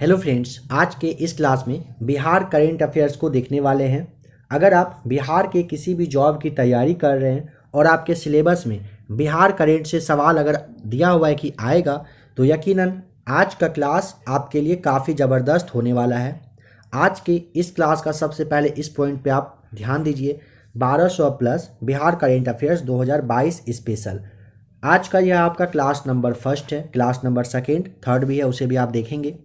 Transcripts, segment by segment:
Hello friends, आज के इस क्लास में बिहार करंट अफेयर्स को देखने वाले हैं। अगर आप बिहार के किसी भी जॉब की तैयारी कर रहे हैं और आपके सिलेबस में बिहार करंट से सवाल अगर दिया हुआ है कि आएगा, तो यकीनन आज का क्लास आपके लिए काफ़ी ज़बरदस्त होने वाला है। आज की इस क्लास का सबसे पहले इस पॉइंट पे आप ध्यान दीजिए, 1200 plus Bihar current affairs 2022 special. आज का यह आपका क्लास नंबर फर्स्ट है, क्लास नंबर सेकेंड, थर्ड भी है, उसे भी आप देखेंगे।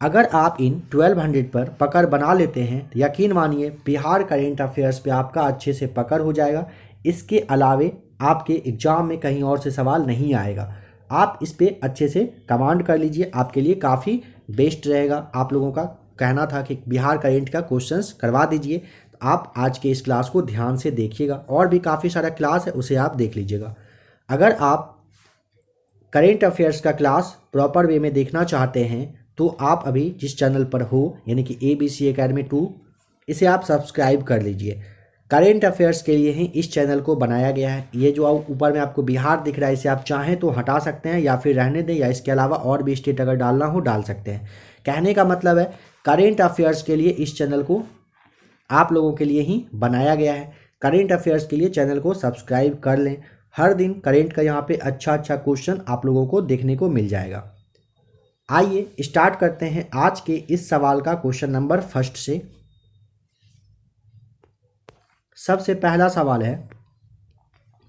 अगर आप इन 1200 पर पकड़ बना लेते हैं तो यकीन मानिए बिहार करंट अफेयर्स पे आपका अच्छे से पकड़ हो जाएगा। इसके अलावे आपके एग्जाम में कहीं और से सवाल नहीं आएगा। आप इस पे अच्छे से कमांड कर लीजिए, आपके लिए काफ़ी बेस्ट रहेगा। आप लोगों का कहना था कि बिहार करंट का क्वेश्चंस करवा दीजिए, तो आप आज के इस क्लास को ध्यान से देखिएगा। और भी काफ़ी सारा क्लास है, उसे आप देख लीजिएगा। अगर आप करंट अफेयर्स का क्लास प्रॉपर वे में देखना चाहते हैं तो आप अभी जिस चैनल पर हो, यानी कि ABC एकेडमी 2, इसे आप सब्सक्राइब कर लीजिए। करंट अफेयर्स के लिए ही इस चैनल को बनाया गया है। ये जो ऊपर में आपको बिहार दिख रहा है, इसे आप चाहें तो हटा सकते हैं या फिर रहने दें, या इसके अलावा और भी स्टेट अगर डालना हो डाल सकते हैं। कहने का मतलब है करंट अफेयर्स के लिए इस चैनल को आप लोगों के लिए ही बनाया गया है। करंट अफेयर्स के लिए चैनल को सब्सक्राइब कर लें। हर दिन करंट का यहाँ पे अच्छा क्वेश्चन आप लोगों को देखने को मिल जाएगा। आइए स्टार्ट करते हैं आज के इस सवाल का क्वेश्चन नंबर फर्स्ट से। सबसे पहला सवाल है,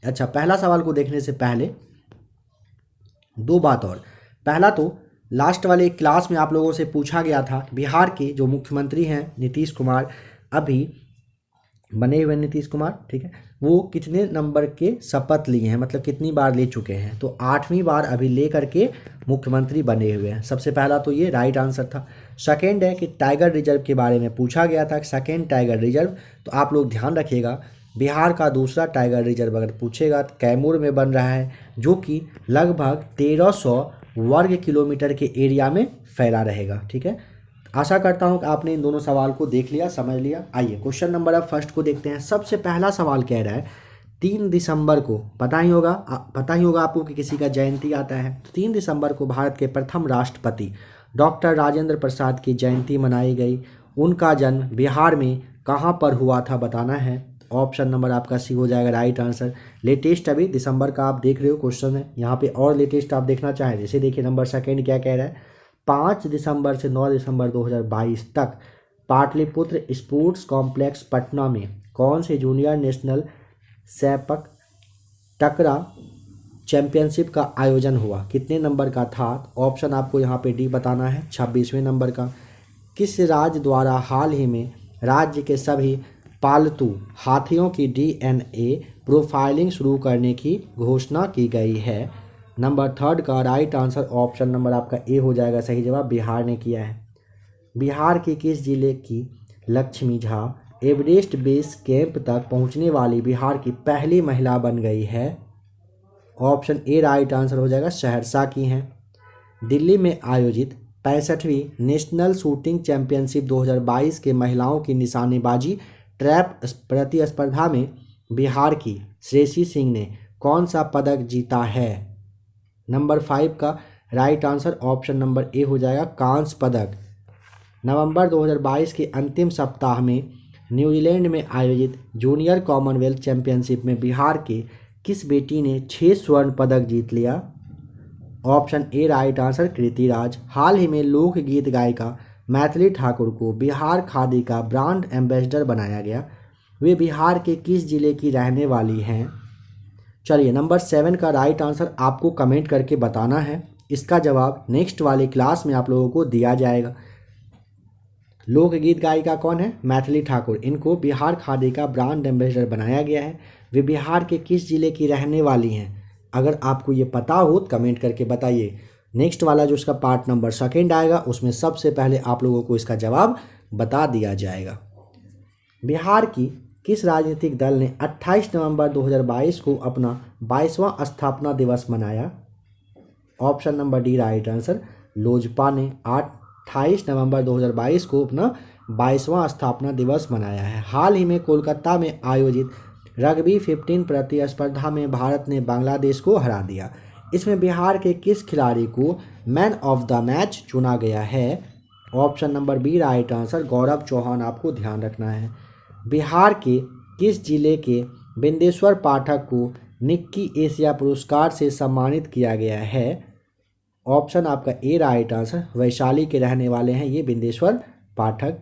अच्छा पहला सवाल को देखने से पहले दो बात और। पहला तो लास्ट वाले क्लास में आप लोगों से पूछा गया था बिहार के जो मुख्यमंत्री हैं नीतीश कुमार, अभी बने हुए नीतीश कुमार, ठीक है, वो कितने नंबर के शपथ लिए हैं, मतलब कितनी बार ले चुके हैं। तो 8वीं बार अभी ले करके मुख्यमंत्री बने हुए हैं। सबसे पहला तो ये राइट आंसर था। सेकेंड है कि टाइगर रिजर्व के बारे में पूछा गया था, सेकेंड टाइगर रिजर्व। तो आप लोग ध्यान रखिएगा, बिहार का दूसरा टाइगर रिजर्व अगर पूछेगा तो कैमूर में बन रहा है, जो कि लगभग 1300 वर्ग किलोमीटर के एरिया में फैला रहेगा। ठीक है, आशा करता हूं कि आपने इन दोनों सवाल को देख लिया, समझ लिया। आइए क्वेश्चन नंबर अब फर्स्ट को देखते हैं। सबसे पहला सवाल कह रहा है 3 दिसंबर को, पता ही होगा आपको कि किसी का जयंती आता है। 3 दिसंबर को भारत के प्रथम राष्ट्रपति डॉक्टर राजेंद्र प्रसाद की जयंती मनाई गई। उनका जन्म बिहार में कहाँ पर हुआ था बताना है। ऑप्शन नंबर आपका सी हो जाएगा राइट आंसर। लेटेस्ट अभी दिसंबर का आप देख रहे हो क्वेश्चन है, यहाँ पे और लेटेस्ट आप देखना चाहें जैसे देखिए नंबर सेकेंड क्या कह रहा है, 5 दिसंबर से 9 दिसंबर 2022 तक पाटलिपुत्र स्पोर्ट्स कॉम्प्लेक्स पटना में कौन से जूनियर नेशनल सैपक टकरा चैंपियनशिप का आयोजन हुआ। कितने नंबर का था, ऑप्शन आपको यहाँ पे डी बताना है, 26वें नंबर का। किस राज्य द्वारा हाल ही में राज्य के सभी पालतू हाथियों की DNA प्रोफाइलिंग शुरू करने की घोषणा की गई है। नंबर थर्ड का राइट आंसर ऑप्शन नंबर आपका ए हो जाएगा, सही जवाब बिहार ने किया है। बिहार के किस जिले की Lakshmi Jha Everest base camp तक पहुंचने वाली बिहार की पहली महिला बन गई है। ऑप्शन ए राइट आंसर हो जाएगा, सहरसा की हैं। दिल्ली में आयोजित 65वीं नेशनल शूटिंग चैंपियनशिप 2022 के महिलाओं की निशानेबाजी ट्रैप प्रतिस्पर्धा में बिहार की श्रेयसी सिंह ने कौन सा पदक जीता है। नंबर 5 का राइट आंसर ऑप्शन नंबर ए हो जाएगा, कांस्य पदक। नवंबर 2022 के अंतिम सप्ताह में न्यूजीलैंड में आयोजित जूनियर कॉमनवेल्थ चैंपियनशिप में बिहार के किस बेटी ने 6 स्वर्ण पदक जीत लिया। ऑप्शन ए राइट आंसर, कृति राज। हाल ही में लोकगीत गायिका मैथिली ठाकुर को बिहार खादी का ब्रांड एम्बेसडर बनाया गया। वे बिहार के किस जिले की रहने वाली हैं। चलिए नंबर 7 का राइट आंसर आपको कमेंट करके बताना है। इसका जवाब नेक्स्ट वाली क्लास में आप लोगों को दिया जाएगा। लोकगीत गायिका कौन है, मैथिली ठाकुर। इनको बिहार खादी का ब्रांड एम्बेसडर बनाया गया है। वे बिहार के किस जिले की रहने वाली हैं। अगर आपको ये पता हो तो कमेंट करके बताइए। नेक्स्ट वाला जो इसका पार्ट नंबर सेकेंड आएगा उसमें सबसे पहले आप लोगों को इसका जवाब बता दिया जाएगा। बिहार की किस राजनीतिक दल ने 28 नवंबर 2022 को अपना 22वां स्थापना दिवस मनाया। Option number D right answer, Lojpa ने 28 नवंबर 2022 को अपना 22वां स्थापना दिवस मनाया है। हाल ही में कोलकाता में आयोजित रग्बी 15 प्रतिस्पर्धा में भारत ने बांग्लादेश को हरा दिया। इसमें बिहार के किस खिलाड़ी को मैन ऑफ द मैच चुना गया है? Option number B right answer, Gaurav Chauhan आपको ध्यान रखना है। बिहार के किस जिले के बिंदेश्वर पाठक को निक्की एशिया पुरस्कार से सम्मानित किया गया है? ऑप्शन आपका ए राइट आंसर, वैशाली के रहने वाले हैं ये बिंदेश्वर पाठक।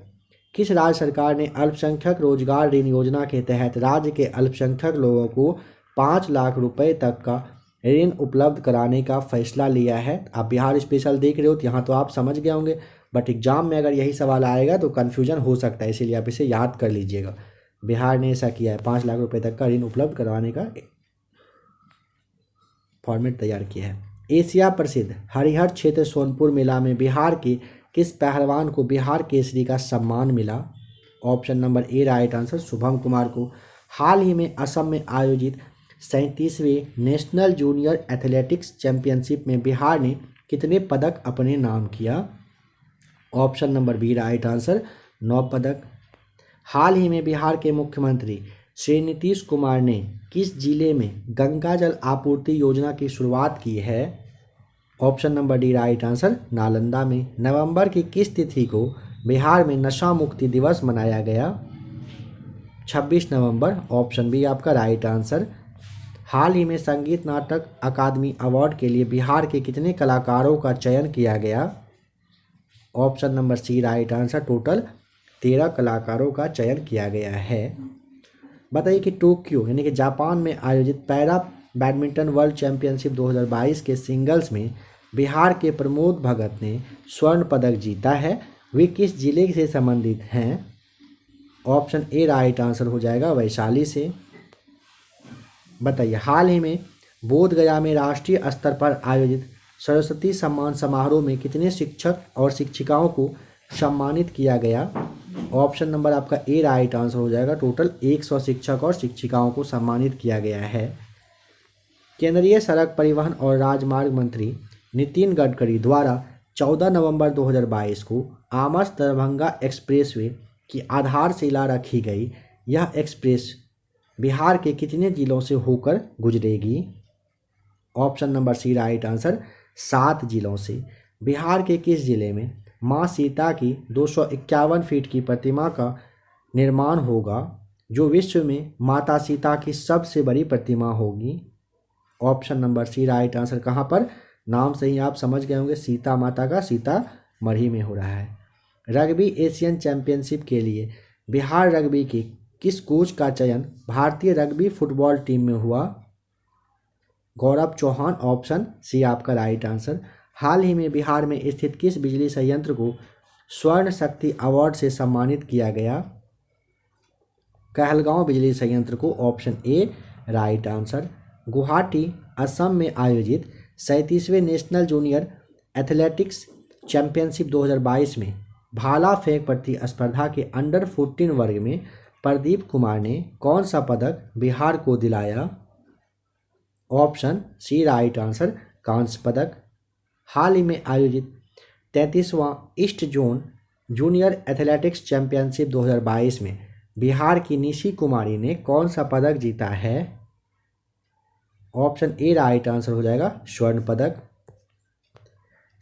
किस राज्य सरकार ने अल्पसंख्यक रोजगार ऋण योजना के तहत राज्य के अल्पसंख्यक लोगों को 5 लाख रुपए तक का ऋण उपलब्ध कराने का फैसला लिया है? आप बिहार स्पेशल देख रहे हो तो यहाँ तो आप समझ गए होंगे, बट एग्जाम में अगर यही सवाल आएगा तो कन्फ्यूजन हो सकता है, इसीलिए आप इसे याद कर लीजिएगा। बिहार ने ऐसा किया है, 5 लाख रुपए तक का ऋण उपलब्ध करवाने का फॉर्मेट तैयार किया है। एशिया प्रसिद्ध हरिहर क्षेत्र सोनपुर मेला में बिहार के किस पहलवान को बिहार केसरी का सम्मान मिला? Option number A right answer, Shubham Kumar को। हाल ही में असम में आयोजित 37वें नेशनल जूनियर एथलेटिक्स चैंपियनशिप में बिहार ने कितने पदक अपने नाम किया? Option number B right answer, 9 पदक। हाल ही में बिहार के मुख्यमंत्री श्री नीतीश कुमार ने किस जिले में गंगा जल आपूर्ति योजना की शुरुआत की है? Option number D right answer, Nalanda में। नवंबर की किस तिथि को बिहार में नशा मुक्ति दिवस मनाया गया? 26 नवंबर। ऑप्शन बी आपका राइट आंसर। हाल ही में संगीत नाटक अकादमी अवार्ड के लिए बिहार के कितने कलाकारों का चयन किया गया? Option number C right answer, total 13 कलाकारों का चयन किया गया है। बताइए कि टोक्यो यानी कि जापान में आयोजित पैरा बैडमिंटन वर्ल्ड चैंपियनशिप 2022 के सिंगल्स में बिहार के प्रमोद भगत ने स्वर्ण पदक जीता है, वे किस जिले से संबंधित हैं? ऑप्शन ए राइट आंसर हो जाएगा, वैशाली से। बताइए, हाल ही में बोधगया में राष्ट्रीय स्तर पर आयोजित सरस्वती सम्मान समारोह में कितने शिक्षक और शिक्षिकाओं को सम्मानित किया गया? ऑप्शन नंबर आपका ए राइट आंसर हो जाएगा, टोटल 100 शिक्षक और शिक्षिकाओं को सम्मानित किया गया है। केंद्रीय सड़क परिवहन और राजमार्ग मंत्री नितिन गडकरी द्वारा 14 नवंबर 2022 को आमस दरभंगा एक्सप्रेसवे की आधारशिला रखी गई। यह एक्सप्रेस बिहार के कितने जिलों से होकर गुजरेगी? Option number C right answer, 7 जिलों से। बिहार के किस जिले में मां सीता की 251 फीट की प्रतिमा का निर्माण होगा, जो विश्व में माता सीता की सबसे बड़ी प्रतिमा होगी? Option number C right answer. कहाँ पर? नाम से ही आप समझ गए होंगे, सीता माता का सीतामढ़ी में हो रहा है। रग्बी एशियन चैंपियनशिप के लिए बिहार रग्बी के किस कोच का चयन भारतीय रग्बी फुटबॉल टीम में हुआ? गौरव चौहान। ऑप्शन सी आपका राइट आंसर। हाल ही में बिहार में स्थित किस बिजली संयंत्र को स्वर्ण शक्ति अवार्ड से सम्मानित किया गया? कहलगांव बिजली संयंत्र को। Option A right answer. Guwahati Assam में आयोजित 37वें नेशनल जूनियर एथलेटिक्स चैंपियनशिप 2022 में भाला फेंक प्रतिस्पर्धा के अंडर 14 वर्ग में प्रदीप कुमार ने कौन सा पदक बिहार को दिलाया? ऑप्शन सी राइट आंसर, कांस्य पदक। हाल ही में आयोजित 33वां east zone junior athletics championship 2022 में बिहार की निशी कुमारी ने कौन सा पदक जीता है? ऑप्शन ए राइट आंसर हो जाएगा, स्वर्ण पदक।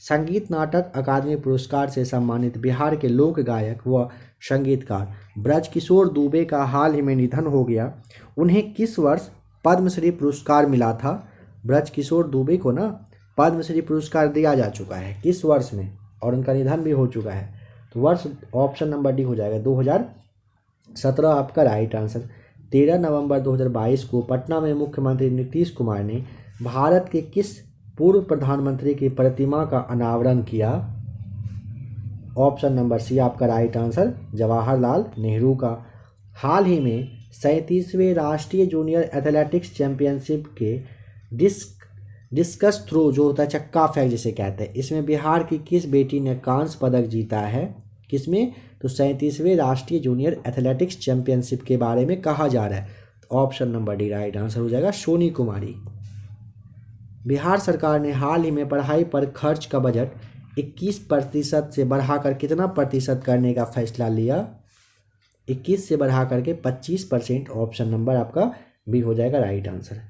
संगीत नाटक अकादमी पुरस्कार से सम्मानित बिहार के लोक गायक व संगीतकार ब्रजकिशोर दुबे का हाल ही में निधन हो गया। उन्हें किस वर्ष पद्मश्री पुरस्कार मिला था? ब्रजकिशोर दुबे को ना पद्मश्री पुरस्कार दिया जा चुका है, किस वर्ष में, और उनका निधन भी हो चुका है। तो वर्ष ऑप्शन नंबर डी हो जाएगा, 2017 आपका राइट आंसर। 13 नवंबर 2022 को पटना में मुख्यमंत्री नीतीश कुमार ने भारत के किस पूर्व प्रधानमंत्री की प्रतिमा का अनावरण किया? ऑप्शन नंबर सी आपका राइट आंसर, जवाहरलाल नेहरू का। हाल ही में 37वें राष्ट्रीय जूनियर एथलेटिक्स चैंपियनशिप के डिस्कस थ्रो जो होता है, चक्का फेंक जिसे कहते हैं, इसमें बिहार की किस बेटी ने कांस्य पदक जीता है? किसमें? तो 37वें राष्ट्रीय जूनियर एथलेटिक्स चैंपियनशिप के बारे में कहा जा रहा है। तो option number D right answer हो जाएगा, सोनी कुमारी। बिहार सरकार ने हाल ही में पढ़ाई पर खर्च का बजट 21% से बढ़ाकर कितना प्रतिशत करने का फैसला लिया? 21 से बढ़ा करके 25%। ऑप्शन नंबर आपका बी हो जाएगा राइट आंसर।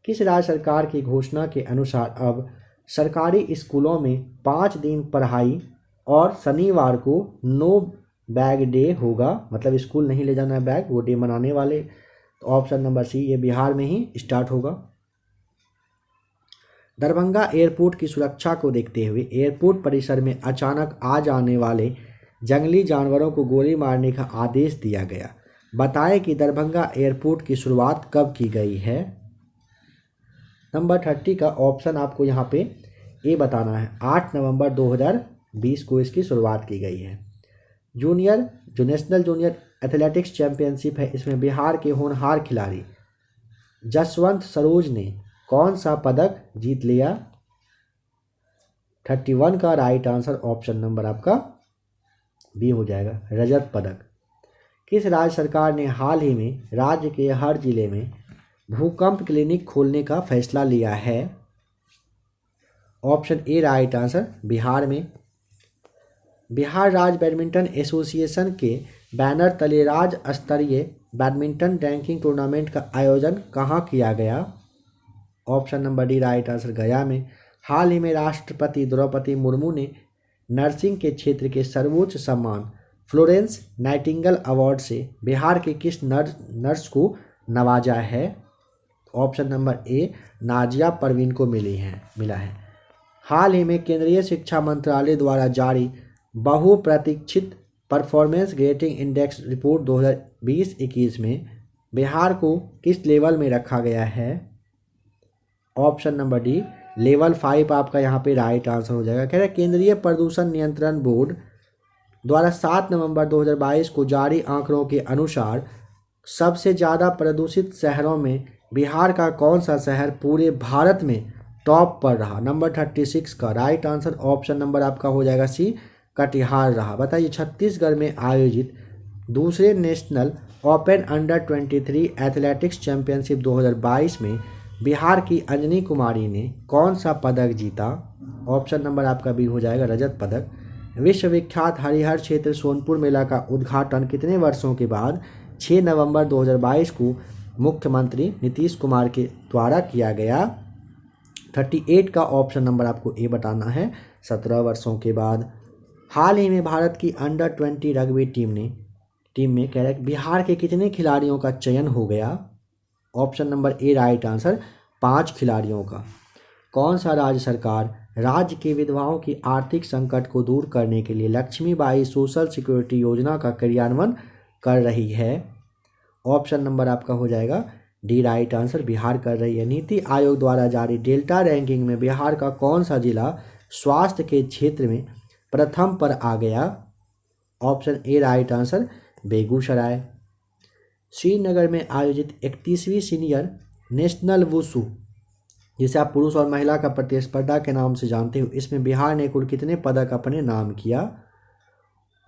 किस राज्य सरकार की घोषणा के अनुसार अब सरकारी स्कूलों में 5 दिन पढ़ाई और शनिवार को नो बैग डे होगा, मतलब स्कूल नहीं ले जाना है बैग, वो डे मनाने वाले। तो ऑप्शन नंबर सी, ये बिहार में ही स्टार्ट होगा। दरभंगा एयरपोर्ट की सुरक्षा को देखते हुए एयरपोर्ट परिसर में अचानक आ जाने वाले जंगली जानवरों को गोली मारने का आदेश दिया गया। बताएं कि दरभंगा एयरपोर्ट की शुरुआत कब की गई है। नंबर 30 का ऑप्शन आपको यहाँ पे ए बताना है। 8 नवंबर 2020 को इसकी शुरुआत की गई है। जूनियर जो नेशनल जूनियर एथलेटिक्स चैंपियनशिप है, इसमें बिहार के होनहार खिलाड़ी जसवंत सरोज ने कौन सा पदक जीत लिया। 31 का राइट आंसर ऑप्शन नंबर आपका बी हो जाएगा, रजत पदक। किस राज्य सरकार ने हाल ही में राज्य के हर जिले में भूकंप क्लिनिक खोलने का फैसला लिया है। Option A right answer, Bihar में। बिहार राज्य बैडमिंटन एसोसिएशन के बैनर तले राज्य स्तरीय बैडमिंटन रैंकिंग टूर्नामेंट का आयोजन कहाँ किया गया। Option number D right answer, गया में। हाल ही में राष्ट्रपति द्रौपदी मुर्मू ने नर्सिंग के क्षेत्र के सर्वोच्च सम्मान फ्लोरेंस नाइटिंगेल अवार्ड से बिहार के किस नर्स को नवाजा है। ऑप्शन नंबर ए, नाजिया परवीन को मिला है। हाल ही में केंद्रीय शिक्षा मंत्रालय द्वारा जारी बहुप्रतीक्षित परफॉर्मेंस रेटिंग इंडेक्स रिपोर्ट 2020-21 में बिहार को किस लेवल में रखा गया है। ऑप्शन नंबर डी, लेवल 5 आपका यहाँ पे राइट आंसर हो जाएगा। कह रहे हैं केंद्रीय प्रदूषण नियंत्रण बोर्ड द्वारा 7 नवंबर 2022 को जारी आंकड़ों के अनुसार सबसे ज़्यादा प्रदूषित शहरों में बिहार का कौन सा शहर पूरे भारत में टॉप पर रहा। नंबर 36 का राइट आंसर ऑप्शन नंबर आपका हो जाएगा सी, कटिहार रहा। बताइए, छत्तीसगढ़ में आयोजित दूसरे national open under 23 athletics championship 2022 में बिहार की अंजनी कुमारी ने कौन सा पदक जीता। ऑप्शन नंबर आपका बी हो जाएगा, रजत पदक। विश्वविख्यात हरिहर क्षेत्र सोनपुर मेला का उद्घाटन कितने वर्षों के बाद 6 नवंबर 2022 को मुख्यमंत्री नीतीश कुमार के द्वारा किया गया। 38 का ऑप्शन नंबर आपको ए बताना है, 17 वर्षों के बाद। हाल ही में भारत की अंडर 20 रग्बी टीम में कह रहे बिहार के कितने खिलाड़ियों का चयन हो गया। Option number A right answer, 5 खिलाड़ियों का। कौन सा राज्य सरकार राज्य के विधवाओं की आर्थिक संकट को दूर करने के लिए लक्ष्मीबाई सोशल सिक्योरिटी योजना का क्रियान्वयन कर रही है। ऑप्शन नंबर आपका हो जाएगा डी राइट आंसर, बिहार कर रही है। नीति आयोग द्वारा जारी डेल्टा रैंकिंग में बिहार का कौन सा जिला स्वास्थ्य के क्षेत्र में प्रथम पर आ गया। Option A right answer, Begusarai. Srinagar में आयोजित 31वीं सीनियर नेशनल वुशु, जिसे आप पुरुष और महिला का प्रतिस्पर्धा के नाम से जानते हो, इसमें बिहार ने कुल कितने पदक अपने नाम किया।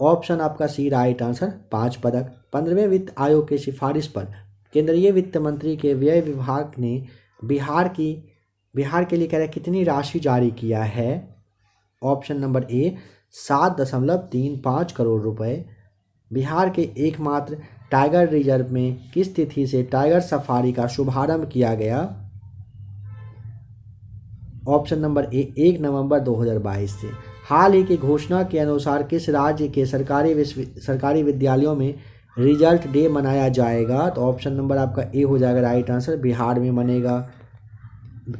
ऑप्शन आपका सी राइट आंसर, 5 पदक। 15वें वित्त आयोग की सिफारिश पर केंद्रीय वित्त मंत्री के व्यय विभाग ने बिहार के लिए कह रहे कितनी राशि जारी किया है। ऑप्शन नंबर ए, 7.35 करोड़ रुपए। बिहार के एकमात्र टाइगर रिजर्व में किस तिथि से टाइगर सफारी का शुभारंभ किया गया। ऑप्शन नंबर ए, 1 नवंबर 2022 से। हाल ही की घोषणा के अनुसार किस राज्य के सरकारी विद्यालयों में रिजल्ट डे मनाया जाएगा। तो ऑप्शन नंबर आपका ए हो जाएगा राइट आंसर, बिहार में मनेगा।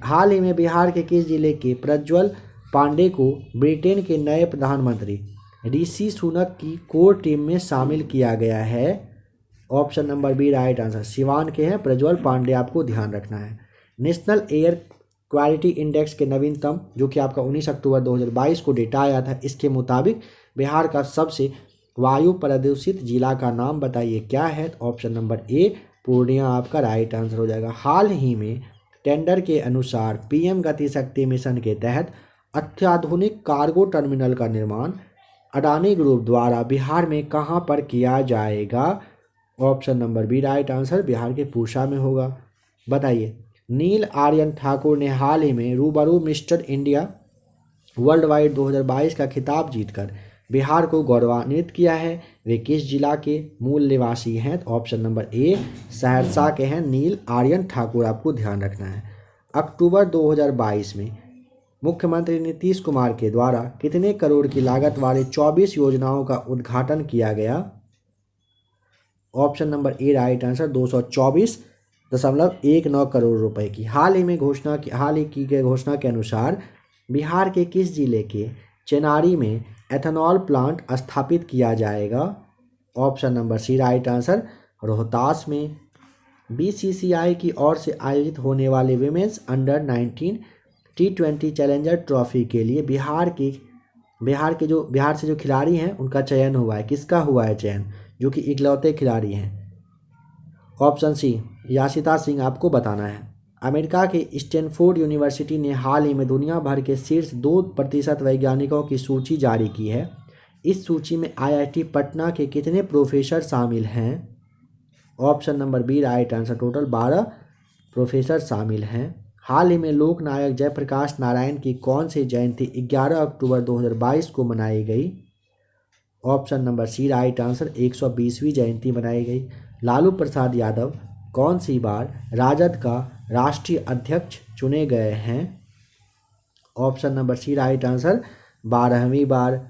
हाल ही में बिहार के किस जिले के प्रज्वल पांडे को ब्रिटेन के नए प्रधानमंत्री ऋषि सुनक की कोर टीम में शामिल किया गया है। Option number B right answer, Siwan के हैं प्रज्वल पांडे, आपको ध्यान रखना है। नेशनल एयर क्वालिटी इंडेक्स के नवीनतम, जो कि आपका 19 अक्टूबर 2022 को डेटा आया था, इसके मुताबिक बिहार का सबसे वायु प्रदूषित जिला का नाम बताइए क्या है। तो ऑप्शन नंबर ए, पूर्णिया आपका राइट आंसर हो जाएगा। हाल ही में टेंडर के अनुसार पीएम गति शक्ति मिशन के तहत अत्याधुनिक कार्गो टर्मिनल का निर्माण अडानी ग्रुप द्वारा बिहार में कहां पर किया जाएगा। Option number B right answer, Bihar के पूसा में होगा। बताइए, नील आर्यन ठाकुर ने हाल ही में रूबरू मिस्टर इंडिया वर्ल्ड वाइड 2022 का खिताब जीतकर बिहार को गौरवान्वित किया है। वे किस जिला के मूल निवासी हैं। तो ऑप्शन नंबर ए, सहरसा के हैं नील आर्यन ठाकुर, आपको ध्यान रखना है। अक्टूबर 2022 में मुख्यमंत्री नीतीश कुमार के द्वारा कितने करोड़ की लागत वाले 24 योजनाओं का उद्घाटन किया गया? Option number A right answer 224.19 crore रुपए की। हाल ही की गई घोषणा के अनुसार बिहार के किस जिले के चेनारी में एथेनॉल प्लांट स्थापित किया जाएगा? Option number C right answer Rohtas में। बीसीसीआई की ओर से आयोजित होने वाले women's under 19 T20 challenger trophy के लिए बिहार से जो खिलाड़ी हैं उनका चयन हुआ है। किसका हुआ है चयन, जो कि इकलौते खिलाड़ी हैं? ऑप्शन सी याशिता सिंह आपको बताना है। अमेरिका के स्टैनफोर्ड यूनिवर्सिटी ने हाल ही में दुनिया भर के शीर्ष 2% वैज्ञानिकों की सूची जारी की है। इस सूची में आईआईटी पटना के कितने प्रोफेसर शामिल हैं? Option number B right answer total 12 professor शामिल हैं। हाल ही में लोक नायक जयप्रकाश नारायण की कौन सी जयंती 11 अक्टूबर 2022 को मनाई गई? Option number C right answer 120वीं जयंती मनाई गई। लालू प्रसाद यादव कौन सी बार राजद का राष्ट्रीय अध्यक्ष चुने गए हैं? Option number C right answer 12वीं बार।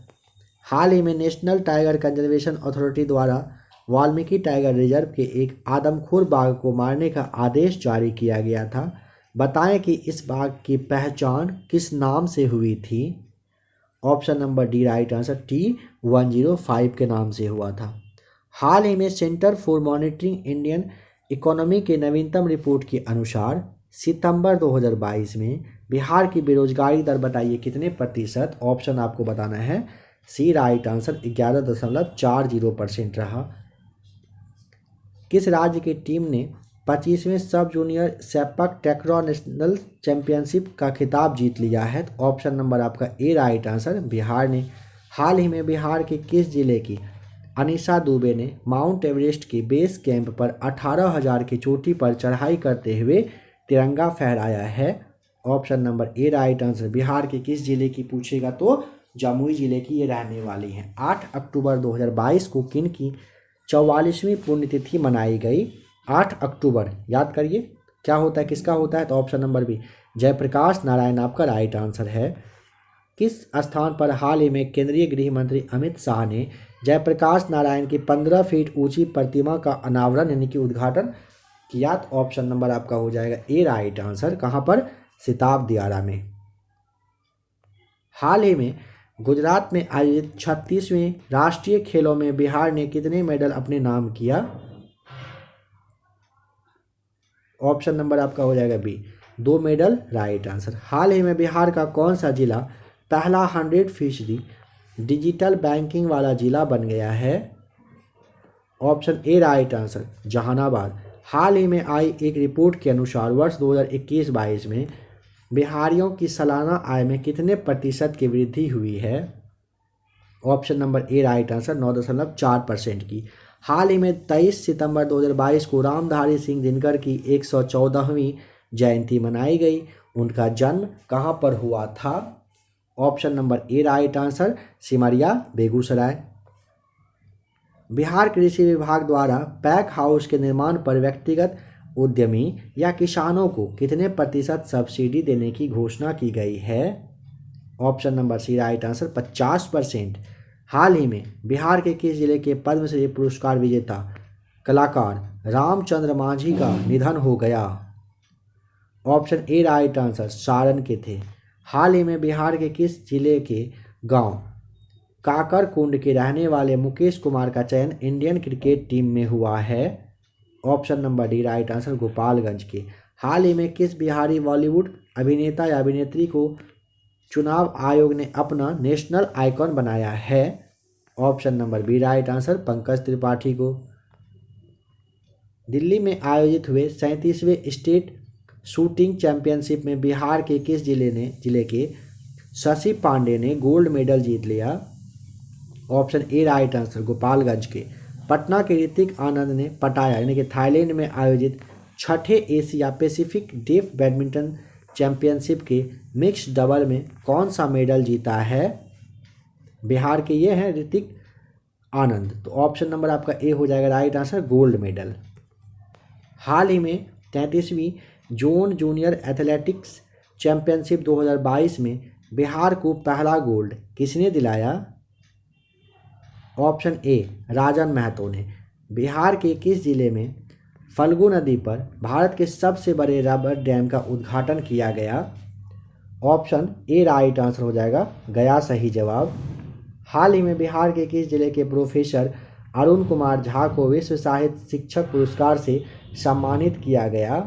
हाल ही में नेशनल टाइगर कंजर्वेशन अथॉरिटी द्वारा वाल्मीकि टाइगर रिजर्व के एक आदमखोर बाघ को मारने का आदेश जारी किया गया था। बताएं कि इस बाघ की पहचान किस नाम से हुई थी? Option number D right answer T105 के नाम से हुआ था। हाल ही में centre for monitoring Indian economy के नवीनतम रिपोर्ट के अनुसार सितंबर 2022 में बिहार की बेरोजगारी दर बताइए कितने प्रतिशत? ऑप्शन आपको बताना है सी राइट आंसर 11.40% रहा। किस राज्य की टीम ने 25वें sub junior sepak takraw national championship का खिताब जीत लिया है? तो ऑप्शन नंबर आपका ए राइट आंसर बिहार ने। हाल ही में बिहार के किस जिले की अनीशा दुबे ने माउंट एवरेस्ट के बेस कैंप पर 18,000 की चोटी पर चढ़ाई करते हुए तिरंगा फहराया है? Option number A right answer Bihar के किस जिले की पूछेगा तो जमुई जिले की ये रहने वाली हैं। 8 अक्टूबर 2022 को किन की 44वीं पुण्यतिथि मनाई गई? 8 अक्टूबर याद करिए क्या होता है, किसका होता है? तो option number B Jayaprakash Narayan आपका राइट आंसर है। किस स्थान पर हाल ही में केंद्रीय गृह मंत्री अमित शाह ने जयप्रकाश नारायण की 15 फीट ऊंची प्रतिमा का अनावरण यानी कि उद्घाटन किया? तो ऑप्शन नंबर आपका हो जाएगा ए राइट आंसर। कहाँ पर? सिताब दियारा में। हाल ही में गुजरात में आयोजित 36वें राष्ट्रीय खेलों में बिहार ने कितने मेडल अपने नाम किया? ऑप्शन नंबर आपका हो जाएगा बी 2 मेडल राइट आंसर। हाल ही में बिहार का कौन सा जिला पहला 100% डिजिटल बैंकिंग वाला जिला बन गया है? Option A right answer Jehanabad. हाल ही में आई एक रिपोर्ट के अनुसार वर्ष 2021-22 में बिहारियों की सालाना आय में कितने प्रतिशत की वृद्धि हुई है? Option number A right answer 9.4% की। हाल ही में 23 सितंबर 2022 को रामधारी सिंह दिनकर की 114वीं जयंती मनाई गई। उनका जन्म कहाँ पर हुआ था? Option number A right answer Simaria Begusarai. Bihar कृषि विभाग द्वारा पैक हाउस के निर्माण पर व्यक्तिगत उद्यमी या किसानों को कितने प्रतिशत सब्सिडी देने की घोषणा की गई है? Option number C right answer 50%। हाल ही में बिहार के किस जिले के पद्मश्री पुरस्कार विजेता कलाकार रामचंद्र मांझी का निधन हो गया? Option A right answer Saran के थे। हाल ही में बिहार के किस जिले के गांव काकरकुंड के रहने वाले मुकेश कुमार का चयन इंडियन क्रिकेट टीम में हुआ है? Option number D right answer Gopalganj के। हाल ही में किस बिहारी बॉलीवुड अभिनेता या अभिनेत्री को चुनाव आयोग ने अपना नेशनल आइकॉन बनाया है? Option number B right answer Pankaj Tripathi को। दिल्ली में आयोजित हुए 37वें स्टेट शूटिंग चैंपियनशिप में बिहार के किस जिले के शशि पांडे ने गोल्ड मेडल जीत लिया? Option A right answer Gopalganj के। पटना के ऋतिक आनंद ने पटाया यानी कि थाईलैंड में आयोजित 6ठे Asia Pacific deaf badminton championship के मिक्स डबल में कौन सा मेडल जीता है? बिहार के ये हैं ऋतिक आनंद। तो ऑप्शन नंबर आपका ए हो जाएगा राइट आंसर गोल्ड मेडल। हाल ही में 33वीं जोन जूनियर एथलेटिक्स चैंपियनशिप 2022 में बिहार को पहला गोल्ड किसने दिलाया? ऑप्शन ए राजन महतो ने। बिहार के किस जिले में फल्गु नदी पर भारत के सबसे बड़े रबर डैम का उद्घाटन किया गया? ऑप्शन ए राइट आंसर हो जाएगा, गया सही जवाब। हाल ही में बिहार के किस जिले के प्रोफेसर अरुण कुमार झा को विश्व साहित्य शिक्षक पुरस्कार से सम्मानित किया गया?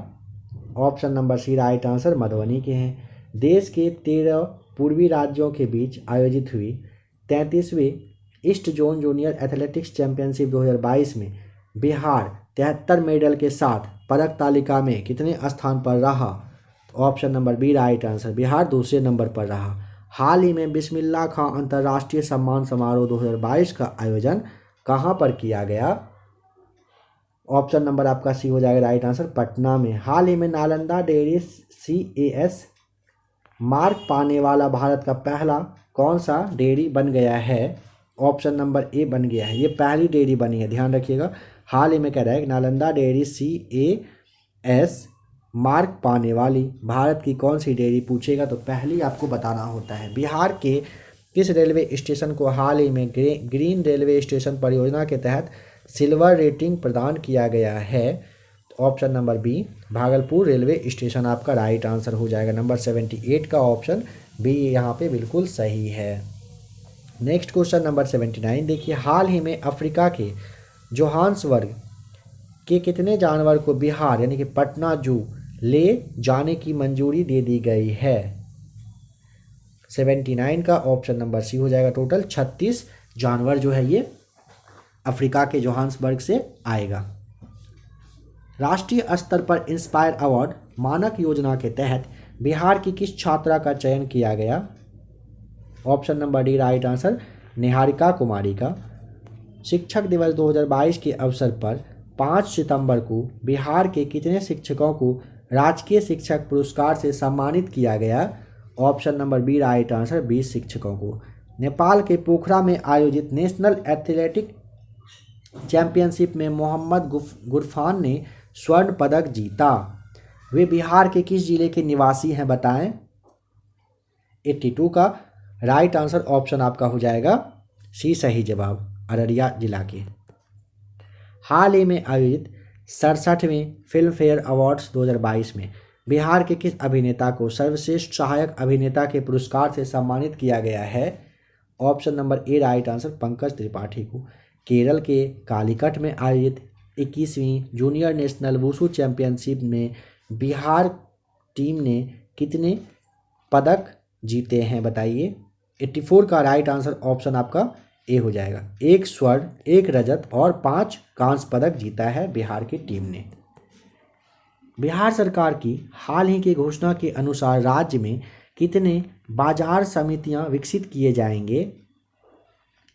Option number C right answer, Madhubani के हैं। देश के 13 पूर्वी राज्यों के बीच आयोजित हुई 33वीं east zone junior athletics championship 2022 में बिहार 73 मेडल के साथ पदक तालिका में कितने स्थान पर रहा? Option number B right answer, Bihar दूसरे नंबर पर रहा। हाल ही में बिस्मिल्लाह खां अंतर्राष्ट्रीय सम्मान समारोह 2022 का आयोजन कहाँ पर किया गया? ऑप्शन नंबर आपका सी हो जाएगा राइट आंसर, पटना में। हाल ही में नालंदा डेयरी CAS मार्क पाने वाला भारत का पहला कौन सा डेयरी बन गया है? ऑप्शन नंबर ए बन गया है, ये पहली डेयरी बनी है, ध्यान रखिएगा। हाल ही में कह रहा है कि नालंदा डेयरी CAS मार्क पाने वाली भारत की कौन सी डेयरी पूछेगा तो पहली आपको बताना होता है। बिहार के किस रेलवे स्टेशन को हाल ही में ग्रीन रेलवे स्टेशन परियोजना के तहत सिल्वर रेटिंग प्रदान किया गया है? Option number B Bhagalpur railway station आपका राइट आंसर हो जाएगा। नंबर 78 का ऑप्शन बी यहाँ पे बिल्कुल सही है। नेक्स्ट क्वेश्चन नंबर 79 देखिए, हाल ही में अफ्रीका के जोहान्सबर्ग के कितने जानवर को बिहार यानी कि पटना जू ले जाने की मंजूरी दे दी गई है? 79 का ऑप्शन नंबर सी हो जाएगा। टोटल 36 जानवर जो है ये अफ्रीका के जोहान्सबर्ग से आएगा। राष्ट्रीय स्तर पर इंस्पायर अवार्ड मानक योजना के तहत बिहार की किस छात्रा का चयन किया गया? Option number D right answer, Niharika Kumari का। शिक्षक दिवस 2022 के अवसर पर 5 सितंबर को बिहार के कितने शिक्षकों को राजकीय शिक्षक पुरस्कार से सम्मानित किया गया? Option number B right answer, 20 शिक्षकों को। नेपाल के पोखरा में आयोजित नेशनल एथलेटिक चैंपियनशिप में मोहम्मद गुरफान ने स्वर्ण पदक जीता। वे बिहार के किस जिले के निवासी हैं बताएं? 82 का राइट आंसर ऑप्शन आपका हो जाएगा सी सही जवाब, अररिया जिला के। हाल ही में आयोजित 67वें फिल्म फेयर अवार्ड्स 2022 में बिहार के किस अभिनेता को सर्वश्रेष्ठ सहायक अभिनेता के पुरस्कार से सम्मानित किया गया है? Option number A right answer, Pankaj Tripathi को। केरल के कालीकट में आयोजित 21वीं जूनियर नेशनल वुशु चैंपियनशिप में बिहार टीम ने कितने पदक जीते हैं बताइए? 84 का राइट आंसर ऑप्शन आपका ए हो जाएगा। 1 स्वर्ण, 1 रजत और 5 कांस्य पदक जीता है बिहार की टीम ने। बिहार सरकार की हाल ही की घोषणा के अनुसार राज्य में कितने बाजार समितियां विकसित किए जाएंगे?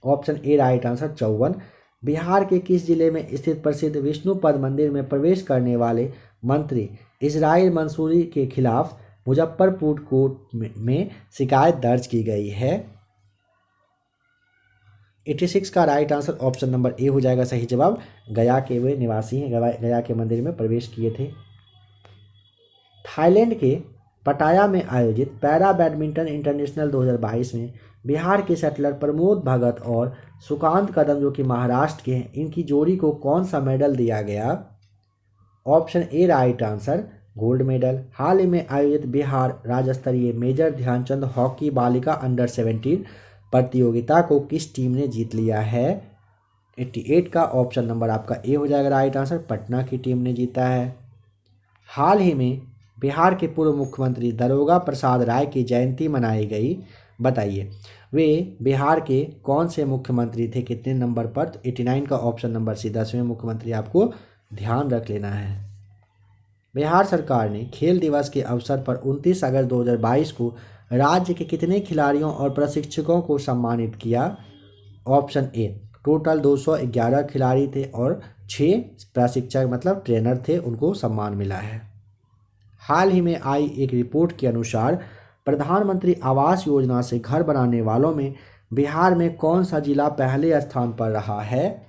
Option A right answer, 54। Bihar के किस जिले में स्थित प्रसिद्ध विष्णुपद मंदिर में प्रवेश करने वाले मंत्री इजराइल मंसूरी के खिलाफ मुजफ्फरपुर कोर्ट में शिकायत दर्ज की गई है? 86 का राइट आंसर ऑप्शन नंबर ए हो जाएगा सही जवाब। गया के वे निवासी हैं, गया के मंदिर में प्रवेश किए थे। थाईलैंड के पटाया में आयोजित पैरा बैडमिंटन इंटरनेशनल 2022 में बिहार के शटलर प्रमोद भगत और सुकांत कदम जो कि महाराष्ट्र के हैं, इनकी जोड़ी को कौन सा मेडल दिया गया? Option A right answer, gold medal. हाल ही में आयोजित बिहार राज्य स्तरीय मेजर ध्यानचंद हॉकी बालिका अंडर 17 प्रतियोगिता को किस टीम ने जीत लिया है? 88 का ऑप्शन नंबर आपका ए हो जाएगा राइट आंसर, पटना की टीम ने जीता है। हाल ही में बिहार के पूर्व मुख्यमंत्री दारोगा प्रसाद राय की जयंती मनाई गई, बताइए वे बिहार के कौन से मुख्यमंत्री थे, कितने नंबर पर? तो 89 का ऑप्शन नंबर सी 10वें मुख्यमंत्री आपको ध्यान रख लेना है। बिहार सरकार ने खेल दिवस के अवसर पर 29 अगस्त 2022 को राज्य के कितने खिलाड़ियों और प्रशिक्षकों को सम्मानित किया? ऑप्शन ए टोटल 211 खिलाड़ी थे और 6 प्रशिक्षक मतलब ट्रेनर थे, उनको सम्मान मिला है। हाल ही में आई एक रिपोर्ट के अनुसार प्रधानमंत्री आवास योजना से घर बनाने वालों में बिहार में कौन सा जिला पहले स्थान पर रहा है?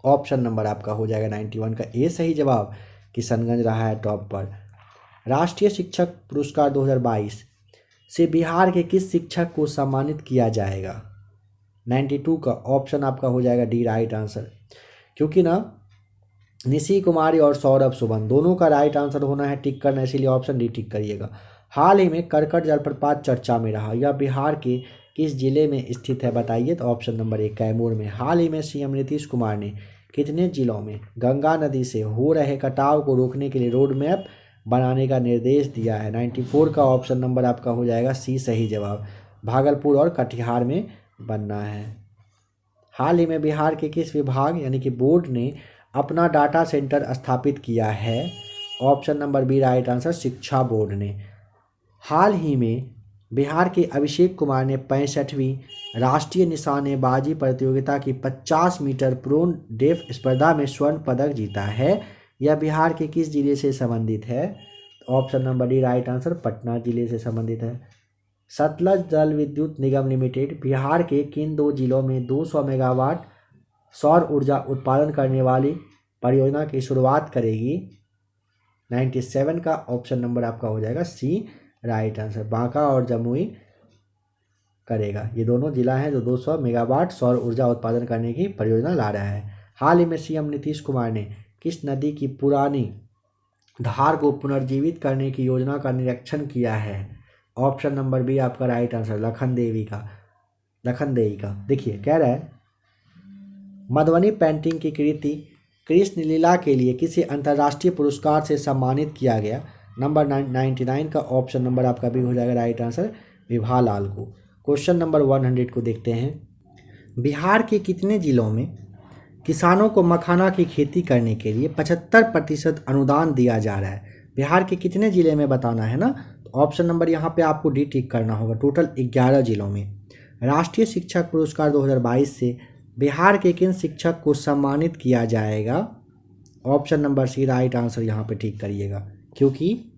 ऑप्शन नंबर आपका हो जाएगा 91 का ए सही जवाब, किशनगंज रहा है टॉप पर। राष्ट्रीय शिक्षक पुरस्कार 2022 से बिहार के किस शिक्षक को सम्मानित किया जाएगा? 92 का ऑप्शन आपका हो जाएगा डी राइट आंसर, क्योंकि ना निशी कुमारी और सौरभ सुमन दोनों का राइट आंसर होना है, टिक करना, इसीलिए ऑप्शन डी टिक करिएगा। हाल ही में करकट जलप्रपात चर्चा में रहा, यह बिहार के किस जिले में स्थित है बताइए? तो ऑप्शन नंबर 1 कैमूर में। हाल ही में सीएम नीतीश कुमार ने कितने जिलों में गंगा नदी से हो रहे कटाव को रोकने के लिए रोड मैप बनाने का निर्देश दिया है? 94 का ऑप्शन नंबर आपका हो जाएगा सी सही जवाब, भागलपुर और कटिहार में बनना है। हाल ही में बिहार के किस विभाग यानी कि बोर्ड ने अपना डाटा सेंटर स्थापित किया है? Option number B right answer, शिक्षा बोर्ड ने। हाल ही में बिहार के अभिषेक कुमार ने 65वीं राष्ट्रीय निशानेबाजी प्रतियोगिता की 50 मीटर प्रोन डेफ स्पर्धा में स्वर्ण पदक जीता है। यह बिहार के किस जिले से संबंधित है? Option number D right answer, Patna जिले से संबंधित है। सतलज जल विद्युत निगम लिमिटेड बिहार के किन 2 जिलों में 200 मेगावाट सौर ऊर्जा उत्पादन करने वाली परियोजना की शुरुआत करेगी? 97 का ऑप्शन नंबर आपका हो जाएगा सी राइट आंसर, बांका और जमुई करेगा। ये दोनों जिला हैं जो 200 मेगावाट सौर ऊर्जा उत्पादन करने की परियोजना ला रहा है। हाल ही में सीएम नीतीश कुमार ने किस नदी की पुरानी धार को पुनर्जीवित करने की योजना का निरीक्षण किया है? ऑप्शन नंबर बी आपका राइट आंसर, लखनदेवी का। देखिए कह रहा है मधुबनी पेंटिंग की कृति कृष्ण लीला के लिए किसी अंतर्राष्ट्रीय पुरस्कार से सम्मानित किया गया? नंबर 99 का ऑप्शन नंबर आपका भी हो जाएगा राइट आंसर, विभा लाल को। क्वेश्चन नंबर 100 को देखते हैं। बिहार के कितने जिलों में किसानों को मखाना की खेती करने के लिए 75% अनुदान दिया जा रहा है? बिहार के कितने जिले में बताना है ना, तो ऑप्शन नंबर यहाँ पे आपको डी टिक करना होगा। टोटल 11 जिलों में। राष्ट्रीय शिक्षक पुरस्कार 2022 से बिहार के किन शिक्षक को सम्मानित किया जाएगा? Option number C right answer यहाँ पे ठीक करिएगा, क्योंकि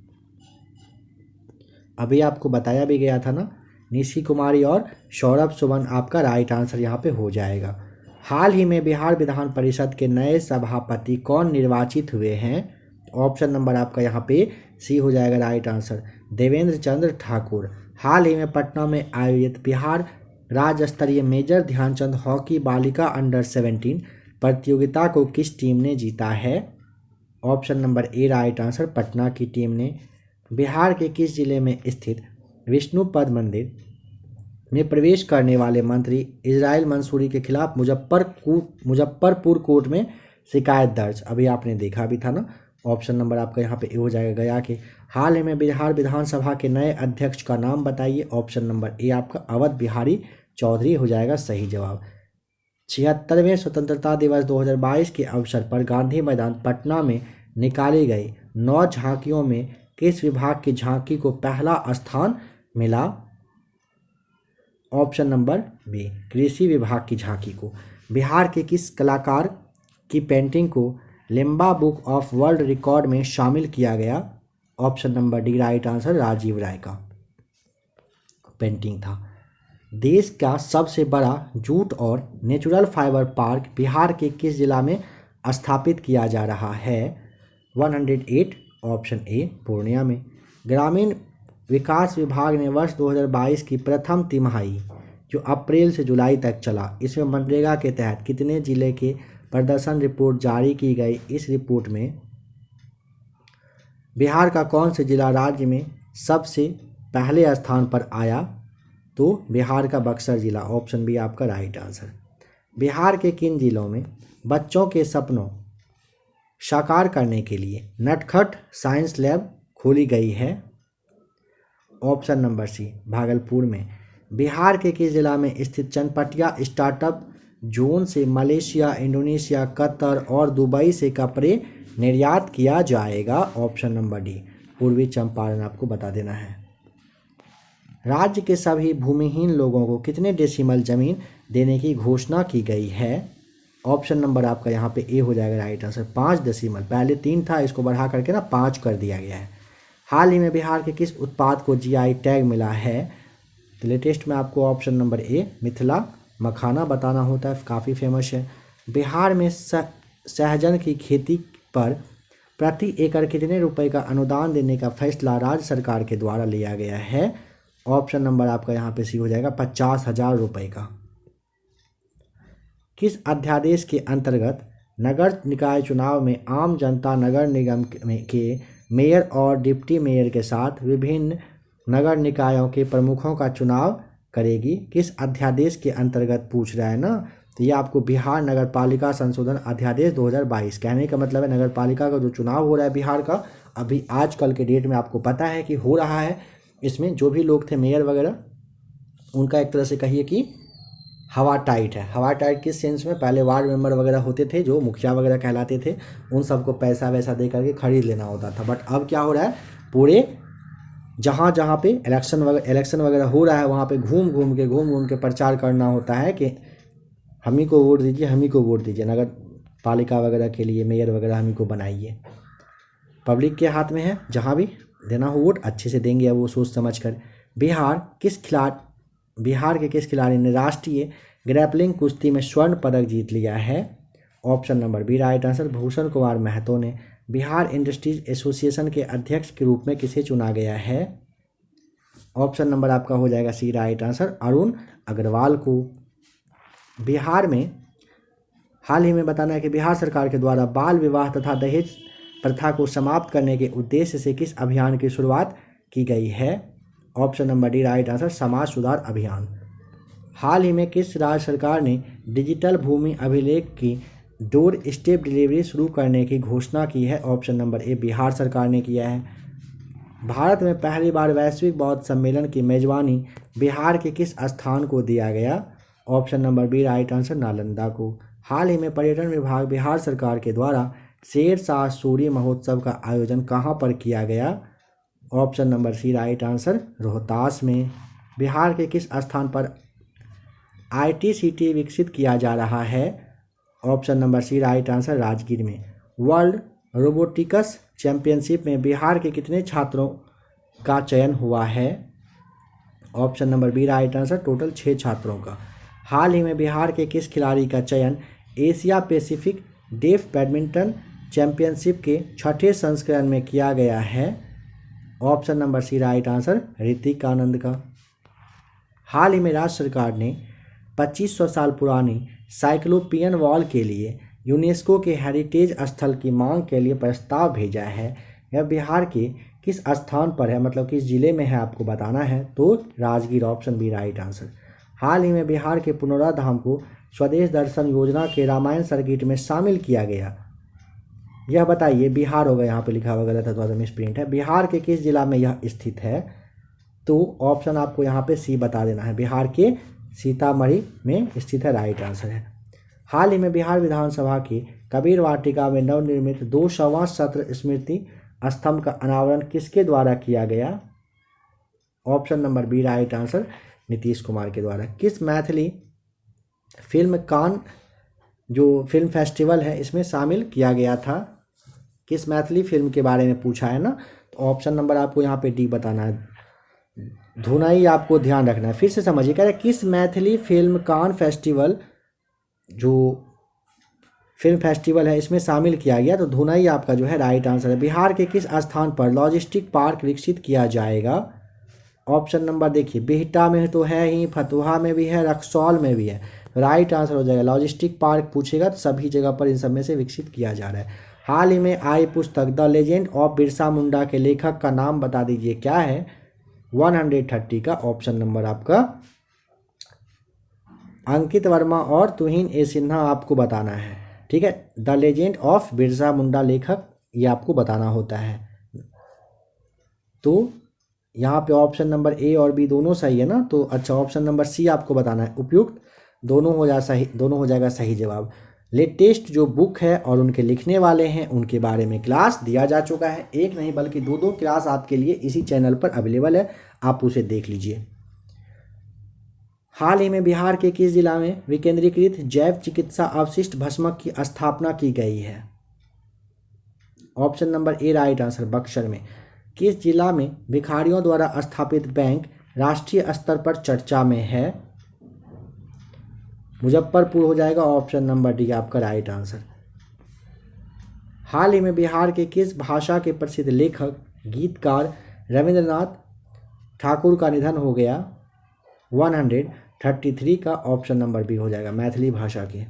अभी आपको बताया भी गया था ना, निशी कुमारी और सौरभ सुमन आपका राइट आंसर यहाँ पे हो जाएगा। हाल ही में बिहार विधान परिषद के नए सभापति कौन निर्वाचित हुए हैं? ऑप्शन नंबर आपका यहाँ पे सी हो जाएगा राइट आंसर, देवेंद्र चंद्र ठाकुर। हाल ही में पटना में आयोजित बिहार राज्य स्तरीय मेजर ध्यानचंद हॉकी बालिका अंडर 17 प्रतियोगिता को किस टीम ने जीता है? Option number A right answer, Patna की टीम ने। बिहार के किस जिले में स्थित विष्णुपद मंदिर में प्रवेश करने वाले मंत्री इजराइल मंसूरी के खिलाफ मुजफ्फरपुर कोर्ट में शिकायत दर्ज? अभी आपने देखा भी था ना। ऑप्शन नंबर आपका यहाँ पे ए हो जाएगा, गया के। हाल ही में बिहार विधानसभा के नए अध्यक्ष का नाम बताइए? ऑप्शन नंबर ए आपका अवध बिहारी चौधरी हो जाएगा सही जवाब। 76वें स्वतंत्रता दिवस 2022 के अवसर पर गांधी मैदान पटना में निकाली गई 9 झांकियों में किस विभाग की झांकी को पहला स्थान मिला? ऑप्शन नंबर बी, कृषि विभाग की झांकी को। बिहार के किस कलाकार की पेंटिंग को Limca book of world record में शामिल किया गया? Option number D right answer, Rajeev Rai का पेंटिंग था। देश का सबसे बड़ा जूट और नेचुरल फाइबर पार्क बिहार के किस जिला में स्थापित किया जा रहा है? 108 ऑप्शन ए, पूर्णिया में। ग्रामीण विकास विभाग ने वर्ष 2022 की प्रथम तिमाही जो अप्रैल से जुलाई तक चला, इसमें मनरेगा के तहत कितने जिले के प्रदर्शन रिपोर्ट जारी की गई? इस रिपोर्ट में बिहार का कौन से जिला राज्य में सबसे पहले स्थान पर आया? तो बिहार का बक्सर जिला, ऑप्शन बी आपका राइट आंसर। बिहार के किन जिलों में बच्चों के सपनों साकार करने के लिए नटखट साइंस लैब खोली गई है? ऑप्शन नंबर सी, भागलपुर में। बिहार के किस जिला में स्थित चनपटिया स्टार्टअप जोन से मलेशिया, इंडोनेशिया, कतर और दुबई से कपड़े निर्यात किया जाएगा? ऑप्शन नंबर डी, पूर्वी चंपारण आपको बता देना है। राज्य के सभी भूमिहीन लोगों को कितने डेसिमल जमीन देने की घोषणा की गई है? ऑप्शन नंबर आपका यहाँ पे ए हो जाएगा राइट आंसर, 5 डेसिमल। पहले 3 था, इसको बढ़ा करके ना 5 कर दिया गया है। हाल ही में बिहार के किस उत्पाद को जीआई टैग मिला है? तो लेटेस्ट में आपको ऑप्शन नंबर ए, मिथिला मखाना बताना होता है, काफ़ी फेमस है। बिहार में सहजन की खेती पर प्रति एकड़ कितने रुपए का अनुदान देने का फैसला राज्य सरकार के द्वारा लिया गया है? ऑप्शन नंबर आपका यहाँ पे सी हो जाएगा 50,000 रुपये का। किस अध्यादेश के अंतर्गत नगर निकाय चुनाव में आम जनता नगर निगम के मेयर और डिप्टी मेयर के साथ विभिन्न नगर निकायों के प्रमुखों का चुनाव करेगी? किस अध्यादेश के अंतर्गत पूछ रहा है ना, तो ये आपको बिहार नगर पालिका संशोधन अध्यादेश 2022। कहने का मतलब है नगर पालिका का जो चुनाव हो रहा है बिहार का, अभी आजकल के डेट में आपको पता है कि हो रहा है। इसमें जो भी लोग थे मेयर वगैरह, उनका एक तरह से कहिए कि हवा टाइट है। हवा टाइट किस सेंस में? पहले वार्ड मेंबर वगैरह होते थे जो मुखिया वगैरह कहलाते थे, उन सबको पैसा वैसा दे करके खरीद लेना होता था। बट अब क्या हो रहा है, पूरे जहाँ जहाँ पे इलेक्शन वगैरह हो रहा है वहाँ पे घूम घूम के प्रचार करना होता है कि हम ही को वोट दीजिए, हम ही को वोट दीजिए, नगर पालिका वगैरह के लिए मेयर वगैरह हम ही को बनाइए। पब्लिक के हाथ में है, जहाँ भी देना हो वोट अच्छे से देंगे वो सोच समझ कर। बिहार के किस खिलाड़ी ने राष्ट्रीय ग्रैपलिंग कुश्ती में स्वर्ण पदक जीत लिया है? Option number B right answer Bhushan Kumar Mahto ने। बिहार इंडस्ट्रीज एसोसिएशन के अध्यक्ष के रूप में किसे चुना गया है? ऑप्शन नंबर आपका हो जाएगा सी राइट आंसर अरुण अग्रवाल को। बिहार में हाल ही में बताना है कि बिहार सरकार के द्वारा बाल विवाह तथा दहेज प्रथा को समाप्त करने के उद्देश्य से किस अभियान की शुरुआत की गई है? Option number D right answer समाज सुधार अभियान। हाल ही में किस राज्य सरकार ने डिजिटल भूमि अभिलेख की डोर स्टेप डिलीवरी शुरू करने की घोषणा की है? ऑप्शन नंबर ए बिहार सरकार ने किया है। भारत में पहली बार वैश्विक बौद्ध सम्मेलन की मेजबानी बिहार के किस स्थान को दिया गया? Option number B right answer Nalanda को। हाल ही में पर्यटन विभाग बिहार सरकार के द्वारा शेरशाह सूरी महोत्सव का आयोजन कहाँ पर किया गया? Option number C right answer Rohtas में। बिहार के किस स्थान पर ITCT विकसित किया जा रहा है? Option number C right answer Rajgir में। वर्ल्ड रोबोटिक्स चैंपियनशिप में बिहार के कितने छात्रों का चयन हुआ है? Option number B right answer total 6 छात्रों का। हाल ही में बिहार के किस खिलाड़ी का चयन Asia Pacific deaf badminton championship के 6ठे संस्करण में किया गया है? Option number C right answer Hritik Anand का। हाल ही में राज्य सरकार ने 2500 साल पुरानी साइक्लोपियन वॉल के लिए यूनेस्को के हेरिटेज स्थल की मांग के लिए प्रस्ताव भेजा है। यह बिहार के किस स्थान पर है, मतलब किस जिले में है आपको बताना है, तो Rajgir option B right answer. हाल ही में बिहार के पुनौरा धाम को स्वदेश दर्शन योजना के रामायण सर्किट में शामिल किया गया। यह बताइए, बिहार होगा, यहाँ पे लिखा हुआ गलत है, थोड़ा सा मिसप्रिंट है। बिहार के किस जिला में यह स्थित है? तो ऑप्शन आपको यहाँ पे सी बता देना है, बिहार के सीतामढ़ी में स्थित है, राइट आंसर है। हाल ही में बिहार विधानसभा की कबीर वाटिका में नवनिर्मित 200वां सत्र स्मृति स्तंभ का अनावरण किसके द्वारा किया गया? Option number B right answer Nitish Kumar के द्वारा। किस मैथिली फिल्म कान जो फिल्म फेस्टिवल है इसमें शामिल किया गया था? किस मैथिली फिल्म के बारे में पूछा है ना, तो ऑप्शन नंबर आपको यहाँ पे डी बताना है। धुनाई आपको ध्यान रखना है, फिर से समझिए, कह रहे किस मैथिली फिल्म कान फेस्टिवल जो फिल्म फेस्टिवल है इसमें शामिल किया गया, तो धुनाई आपका जो है राइट आंसर है। बिहार के किस स्थान पर लॉजिस्टिक पार्क विकसित किया जाएगा? ऑप्शन नंबर देखिए, बिहटा में तो है ही, फतुहा में भी है, रक्सौल में भी है, राइट आंसर हो जाएगा। लॉजिस्टिक पार्क पूछेगा तो सभी जगह पर इन सब में से विकसित किया जा रहा है। हाल ही में आई पुस्तक the legend of Birsa Munda के लेखक का नाम बता दीजिए, क्या है? 130 का ऑप्शन नंबर आपका अंकित वर्मा और तुहिन ए सिन्हा आपको बताना है, ठीक है। The legend of Birsa Munda लेखक ये आपको बताना होता है। तो यहाँ पे ऑप्शन नंबर ए और बी दोनों सही है ना, तो अच्छा ऑप्शन नंबर सी आपको बताना है, उपयुक्त दोनों हो जाएगा सही जवाब। लेटेस्ट जो बुक है और उनके लिखने वाले हैं उनके बारे में क्लास दिया जा चुका है, एक नहीं बल्कि दो क्लास आपके लिए इसी चैनल पर अवेलेबल है, आप उसे देख लीजिए। हाल ही में बिहार के किस जिला में विकेंद्रीकृत जैव चिकित्सा अवशिष्ट भस्मक की स्थापना की गई है? Option number A right answer Buxar में। किस जिला में भिखारियों द्वारा स्थापित बैंक राष्ट्रीय स्तर पर चर्चा में है? मुजफ्फरपुर हो जाएगा, ऑप्शन नंबर डी आपका राइट आंसर। हाल ही में बिहार के किस भाषा के प्रसिद्ध लेखक गीतकार रविंद्रनाथ ठाकुर का निधन हो गया? 133 का ऑप्शन नंबर बी हो जाएगा, मैथिली भाषा के।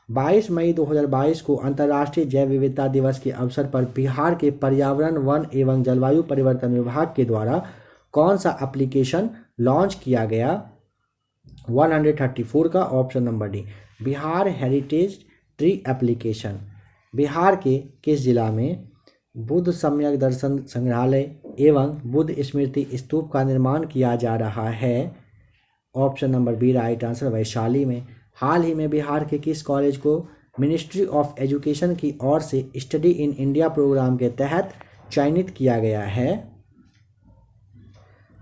22 मई 2022 को अंतर्राष्ट्रीय जैव विविधता दिवस के अवसर पर बिहार के पर्यावरण, वन एवं जलवायु परिवर्तन विभाग के द्वारा कौन सा एप्लीकेशन लॉन्च किया गया? 134 का option number D, Bihar heritage tree application. Bihar के किस जिला में बुद्ध सम्यक दर्शन संग्रहालय एवं बुद्ध स्मृति स्तूप का निर्माण किया जा रहा है? Option number B right answer, Vaishali में। हाल ही में बिहार के किस कॉलेज को मिनिस्ट्री ऑफ एजुकेशन की ओर से स्टडी इन इंडिया प्रोग्राम के तहत चयनित किया गया है?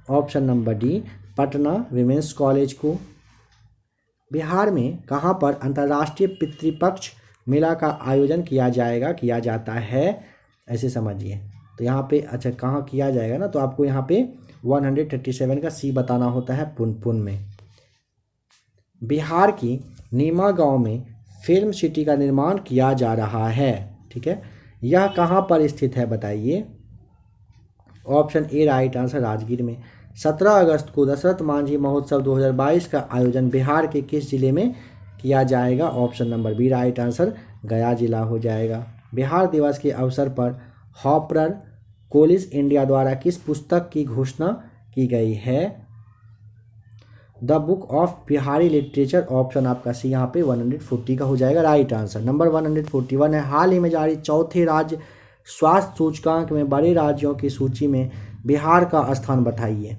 Option number D, Patna women's college को। बिहार में कहाँ पर अंतर्राष्ट्रीय पितृपक्ष मेला का आयोजन किया जाता है, ऐसे समझिए। तो यहाँ पे अच्छा कहाँ किया जाएगा ना, तो आपको यहाँ पे 137 का सी बताना होता है, पुन में। बिहार की नीमा गांव में फिल्म सिटी का निर्माण किया जा रहा है, ठीक है। यह कहाँ पर स्थित है बताइए? Option A right answer, Rajgir में। 17 अगस्त को दशरथ मांझी महोत्सव 2022 का आयोजन बिहार के किस जिले में किया जाएगा? Option number B right answer, Gaya जिला हो जाएगा। बिहार दिवस के अवसर पर हार्पर कोलिस इंडिया द्वारा किस पुस्तक की घोषणा की गई है? The book of Bihari literature. Option आपका सी यहाँ पे 140 का हो जाएगा राइट आंसर। नंबर 141 है, हाल ही में जारी चौथे राज्य स्वास्थ्य सूचकांक में बड़े राज्यों की सूची में बिहार का स्थान बताइए।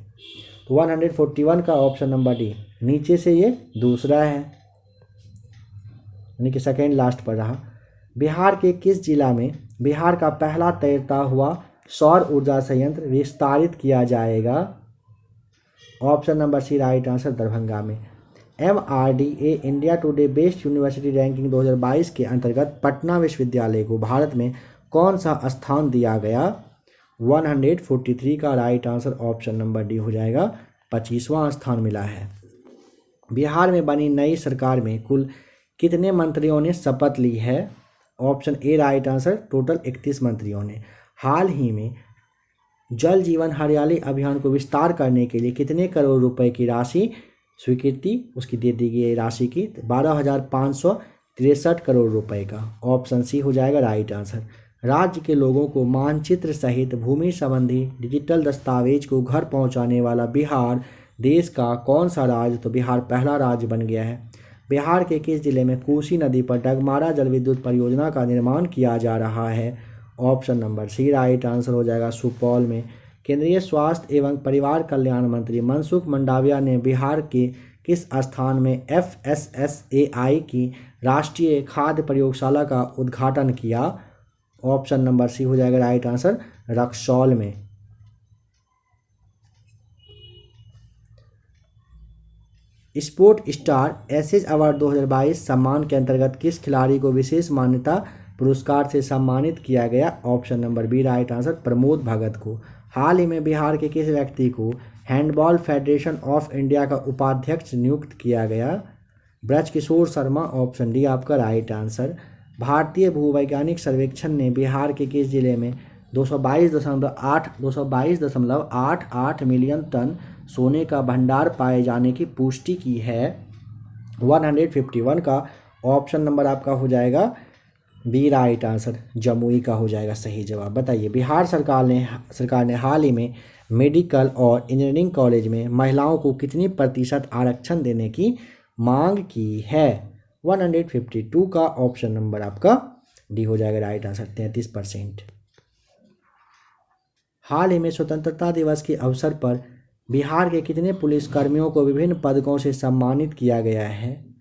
तो 141 का ऑप्शन नंबर डी, नीचे से ये दूसरा है, यानी कि सेकेंड लास्ट पर रहा। बिहार के किस जिला में बिहार का पहला तैरता हुआ सौर ऊर्जा संयंत्र विस्तारित किया जाएगा? Option number C right answer, Darbhanga में। MRDA India today best university ranking 2022 के अंतर्गत पटना विश्वविद्यालय को भारत में कौन सा स्थान दिया गया? 143 का right answer, option number D हो जाएगा, 25वां स्थान मिला है। बिहार में बनी नई सरकार में कुल कितने मंत्रियों ने शपथ ली है? Option A right answer, total 31 मंत्रियों ने। हाल ही में जल जीवन हरियाली अभियान को विस्तार करने के लिए कितने करोड़ रुपए की राशि स्वीकृति उसकी दे दी गई राशि की? 12,563 करोड़ रुपए का। ऑप्शन सी हो जाएगा राइट आंसर। राज्य के लोगों को मानचित्र सहित भूमि संबंधी डिजिटल दस्तावेज को घर पहुंचाने वाला बिहार देश का कौन सा राज्य? तो बिहार पहला राज्य बन गया है। बिहार के किस जिले में कोसी नदी पर डगमारा जल विद्युत परियोजना का निर्माण किया जा रहा है? Option number C right answer हो जाएगा, सुपौल में। केंद्रीय स्वास्थ्य एवं परिवार कल्याण मंत्री मनसुख मंडाविया ने बिहार के किस स्थान में FSSAI की राष्ट्रीय खाद्य प्रयोगशाला का उद्घाटन किया? ऑप्शन नंबर सी हो जाएगा राइट आंसर, रक्सौल में। स्पोर्ट स्टार एसेज अवार्ड 2022 सम्मान के अंतर्गत किस खिलाड़ी को विशेष मान्यता पुरस्कार से सम्मानित किया गया? Option number B right answer, Pramod Bhagat को। हाल ही में बिहार के किस व्यक्ति को हैंडबॉल फेडरेशन ऑफ इंडिया का उपाध्यक्ष नियुक्त किया गया? ब्रजकिशोर शर्मा, ऑप्शन डी आपका राइट आंसर। भारतीय भूवैज्ञानिक सर्वेक्षण ने बिहार के किस जिले में 222.88 मिलियन टन सोने का भंडार पाए जाने की पुष्टि की है? 151 का ऑप्शन नंबर आपका हो जाएगा बी राइट आंसर, जमुई का हो जाएगा सही जवाब। बताइए, बिहार सरकार ने हाल ही में मेडिकल और इंजीनियरिंग कॉलेज में महिलाओं को कितनी प्रतिशत आरक्षण देने की मांग की है? 152 का ऑप्शन नंबर आपका डी हो जाएगा राइट आंसर, 33%। हाल ही में स्वतंत्रता दिवस के अवसर पर बिहार के कितने पुलिसकर्मियों को विभिन्न पदकों से सम्मानित किया गया है?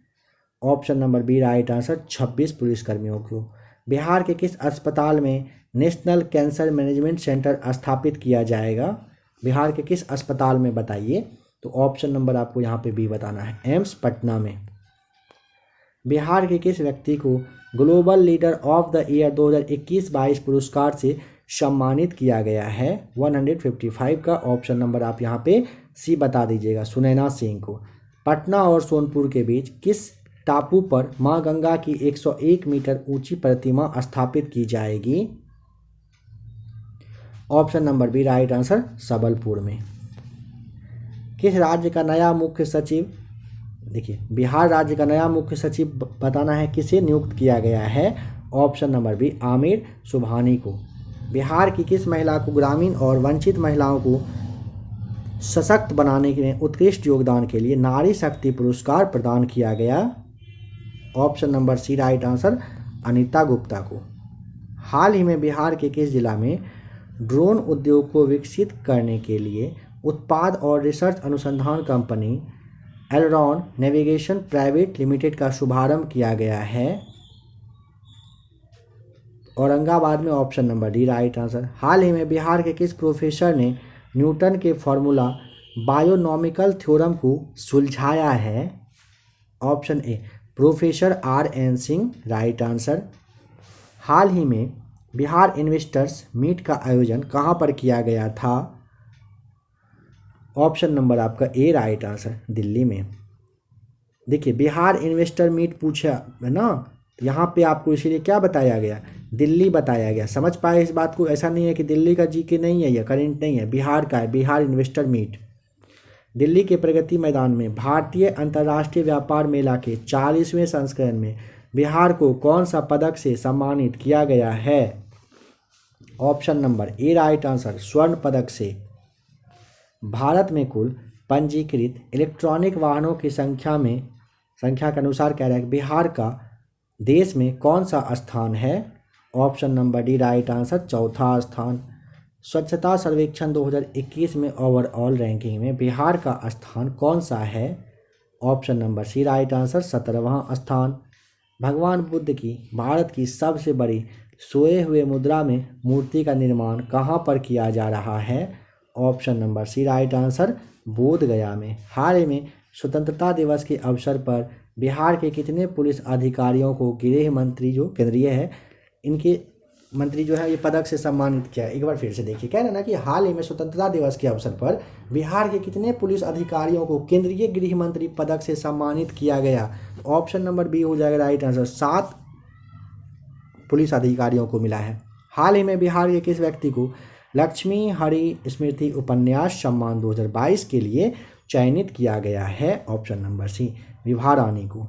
Option number B right answer, 26 पुलिसकर्मियों को। बिहार के किस अस्पताल में नेशनल कैंसर मैनेजमेंट सेंटर स्थापित किया जाएगा? बिहार के किस अस्पताल में बताइए? तो ऑप्शन नंबर आपको यहाँ पे बी बताना है, एम्स पटना में। बिहार के किस व्यक्ति को global leader of the year 2021-22 पुरस्कार से सम्मानित किया गया है? 155 का ऑप्शन नंबर आप यहाँ पे सी बता दीजिएगा, सुनैना सिंह को। पटना और सोनपुर के बीच किस टापू पर मां गंगा की 101 मीटर ऊंची प्रतिमा स्थापित की जाएगी? Option number B right answer, Sabalpur में। किस राज्य का नया मुख्य सचिव, देखिए बिहार राज्य का नया मुख्य सचिव बताना है किसे नियुक्त किया गया है? Option number B Aamir Subhani को। बिहार की किस महिला को ग्रामीण और वंचित महिलाओं को सशक्त बनाने में उत्कृष्ट योगदान के लिए नारी शक्ति पुरस्कार प्रदान किया गया? Option number C right answer, Anita Gupta को। हाल ही में बिहार के किस जिला में ड्रोन उद्योग को विकसित करने के लिए उत्पाद और रिसर्च अनुसंधान company Elron navigation private limited का शुभारंभ किया गया है? औरंगाबाद में। Option number D right answer. हाल ही में बिहार के किस प्रोफेसर ने न्यूटन के फॉर्मूला बायोनॉमिकल थ्योरम को सुलझाया है? Option A professor RN Singh, right answer. हाल ही में बिहार इन्वेस्टर्स मीट का आयोजन कहाँ पर किया गया था? ऑप्शन नंबर आपका ए राइट आंसर, दिल्ली में। देखिए बिहार इन्वेस्टर मीट पूछा है ना, यहाँ पे आपको इसीलिए क्या बताया गया, दिल्ली बताया गया। समझ पाए इस बात को? ऐसा नहीं है कि दिल्ली का जीके नहीं है या करंट नहीं है, बिहार का है, बिहार इन्वेस्टर मीट। दिल्ली के प्रगति मैदान में भारतीय अंतर्राष्ट्रीय व्यापार मेला के 40वें संस्करण में बिहार को कौन सा पदक से सम्मानित किया गया है? Option number A right answer, स्वर्ण पदक से। भारत में कुल पंजीकृत इलेक्ट्रॉनिक वाहनों की संख्या के अनुसार कह रहा है कि बिहार का देश में कौन सा स्थान है? Option number D right answer, चौथा स्थान। स्वच्छता सर्वेक्षण 2021 में ओवरऑल रैंकिंग में बिहार का स्थान कौन सा है? Option number C right answer, 17वां स्थान। भगवान बुद्ध की भारत की सबसे बड़ी सोए हुए मुद्रा में मूर्ति का निर्माण कहाँ पर किया जा रहा है? Option number C right answer, Bodh Gaya में। हाल ही में स्वतंत्रता दिवस के अवसर पर बिहार के कितने पुलिस अधिकारियों को गृह मंत्री जो केंद्रीय है इनके मंत्री जो है ये पदक से सम्मानित किया? एक बार फिर से देखिए, कह रहे ना कि हाल ही में स्वतंत्रता दिवस के अवसर पर बिहार के कितने पुलिस अधिकारियों को केंद्रीय गृह मंत्री पदक से सम्मानित किया गया? ऑप्शन नंबर बी हो जाएगा राइट आंसर, 7 पुलिस अधिकारियों को मिला है। हाल ही में बिहार के किस व्यक्ति को लक्ष्मी हरि स्मृति उपन्यास सम्मान 2022 के लिए चयनित किया गया है? ऑप्शन नंबर सी, विभा रानी को।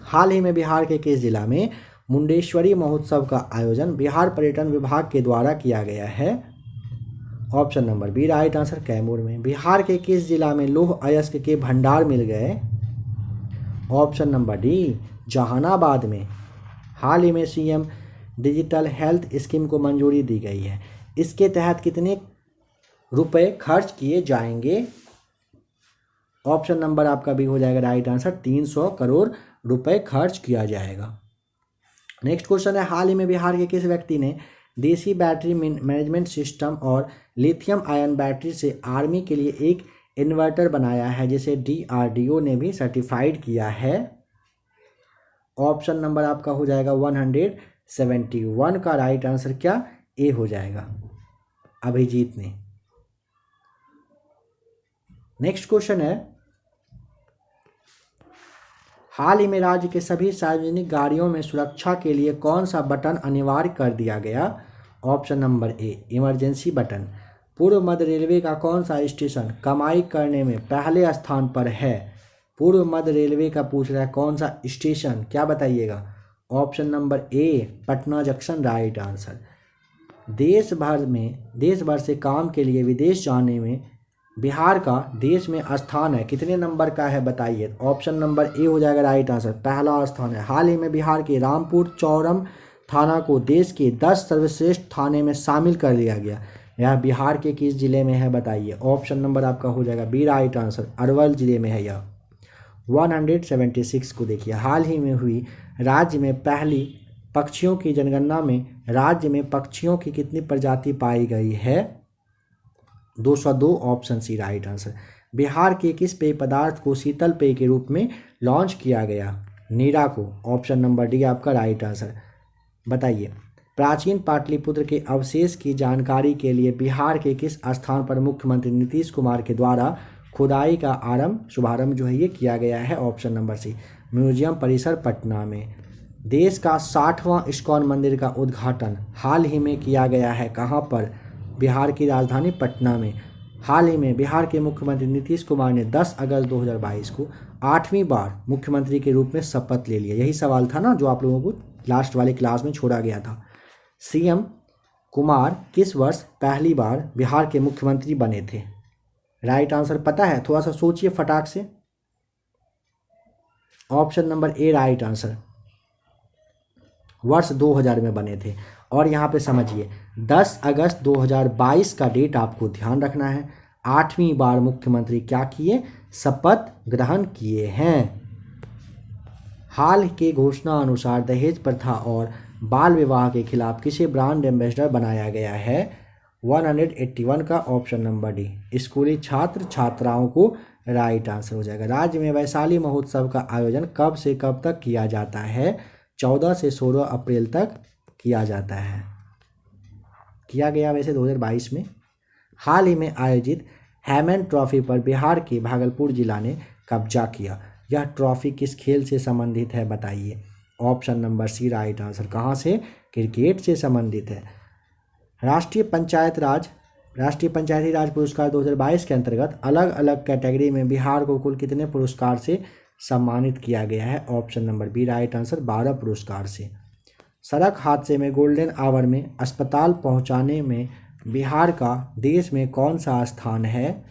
हाल ही में बिहार के किस जिला में मुंडेश्वरी महोत्सव का आयोजन बिहार पर्यटन विभाग के द्वारा किया गया है? Option number B right answer, Kaimur में। बिहार के किस जिला में लौह अयस्क के भंडार मिल गए? ऑप्शन नंबर डी, जहानाबाद में। हाल ही में सीएम डिजिटल हेल्थ स्कीम को मंजूरी दी गई है, इसके तहत कितने रुपए खर्च किए जाएंगे? ऑप्शन नंबर आपका बी हो जाएगा राइट आंसर, 300 करोड़ रुपए खर्च किया जाएगा। नेक्स्ट क्वेश्चन है, हाल ही में बिहार के किस व्यक्ति ने देसी बैटरी मैनेजमेंट सिस्टम और लिथियम आयन बैटरी से आर्मी के लिए एक इन्वर्टर बनाया है जिसे DRDO ने भी सर्टिफाइड किया है? ऑप्शन नंबर आपका हो जाएगा 171 का राइट आंसर क्या ए हो जाएगा, अभिजीत ने। नेक्स्ट क्वेश्चन है, हाल ही में राज्य के सभी सार्वजनिक गाड़ियों में सुरक्षा के लिए कौन सा बटन अनिवार्य कर दिया गया? ऑप्शन नंबर ए, इमरजेंसी बटन। पूर्व मध्य रेलवे का कौन सा स्टेशन कमाई करने में पहले स्थान पर है? पूर्व मध्य रेलवे का पूछ रहा है कौन सा स्टेशन, क्या बताइएगा? ऑप्शन नंबर ए, पटना जंक्शन, राइट आंसर। देश भर से काम के लिए विदेश जाने में बिहार का देश में स्थान है, कितने नंबर का है बताइए? ऑप्शन नंबर ए हो जाएगा राइट आंसर, पहला स्थान है। हाल ही में बिहार के रामपुर चौरम थाना को देश के 10 सर्वश्रेष्ठ थाने में शामिल कर लिया गया, यह बिहार के किस जिले में है बताइए? ऑप्शन नंबर आपका हो जाएगा बी राइट आंसर, अरवल जिले में है यह। 176 को देखिए, हाल ही में हुई राज्य में पहली पक्षियों की जनगणना में राज्य में पक्षियों की कितनी प्रजाति पाई गई है? 202, option C right answer. Bihar के किस पेय पदार्थ को शीतल पेय के रूप में लॉन्च किया गया? नीरा को। ऑप्शन नंबर डी आपका राइट आंसर। बताइए, प्राचीन पाटलिपुत्र के अवशेष की जानकारी के लिए बिहार के किस स्थान पर मुख्यमंत्री नीतीश कुमार के द्वारा खुदाई का शुभारंभ जो है ये किया गया है? ऑप्शन नंबर सी, म्यूजियम परिसर पटना में। देश का 60वां इस्कॉन मंदिर का उद्घाटन हाल ही में किया गया है, कहाँ पर? बिहार की राजधानी पटना में। हाल ही में बिहार के मुख्यमंत्री नीतीश कुमार ने 10 अगस्त 2022 को 8वीं बार मुख्यमंत्री के रूप में शपथ ले लिया। यही सवाल था ना जो आप लोगों को लास्ट वाली क्लास में छोड़ा गया था। सीएम कुमार किस वर्ष पहली बार बिहार के मुख्यमंत्री बने थे? राइट आंसर पता है? थोड़ा सा सोचिए फटाक से। Option number A right answer, वर्ष 2000 में बने थे। और यहाँ पे समझिए 10 अगस्त 2022 का डेट आपको ध्यान रखना है। 8वीं बार मुख्यमंत्री क्या किए? शपथ ग्रहण किए हैं। हाल के घोषणा अनुसार दहेज प्रथा और बाल विवाह के खिलाफ किसे ब्रांड एम्बेसडर बनाया गया है? 181 का ऑप्शन नंबर डी, स्कूली छात्र छात्राओं को राइट आंसर हो जाएगा। राज्य में वैशाली महोत्सव का आयोजन कब से कब तक किया जाता है? 14 से 16 अप्रैल तक किया जाता है। किया गया वैसे 2022 में। हाल ही में आयोजित हेमन ट्रॉफी पर बिहार के भागलपुर जिला ने कब्जा किया। यह ट्रॉफी किस खेल से संबंधित है बताइए? Option number C right answer, कहाँ से? क्रिकेट से संबंधित है। राष्ट्रीय पंचायती राज पुरस्कार 2022 के अंतर्गत अलग अलग कैटेगरी में बिहार को कुल कितने पुरस्कार से सम्मानित किया गया है? Option number B right answer, 12 पुरस्कार से। सड़क हादसे में गोल्डन आवर में अस्पताल पहुंचाने में बिहार का देश में कौन सा स्थान है?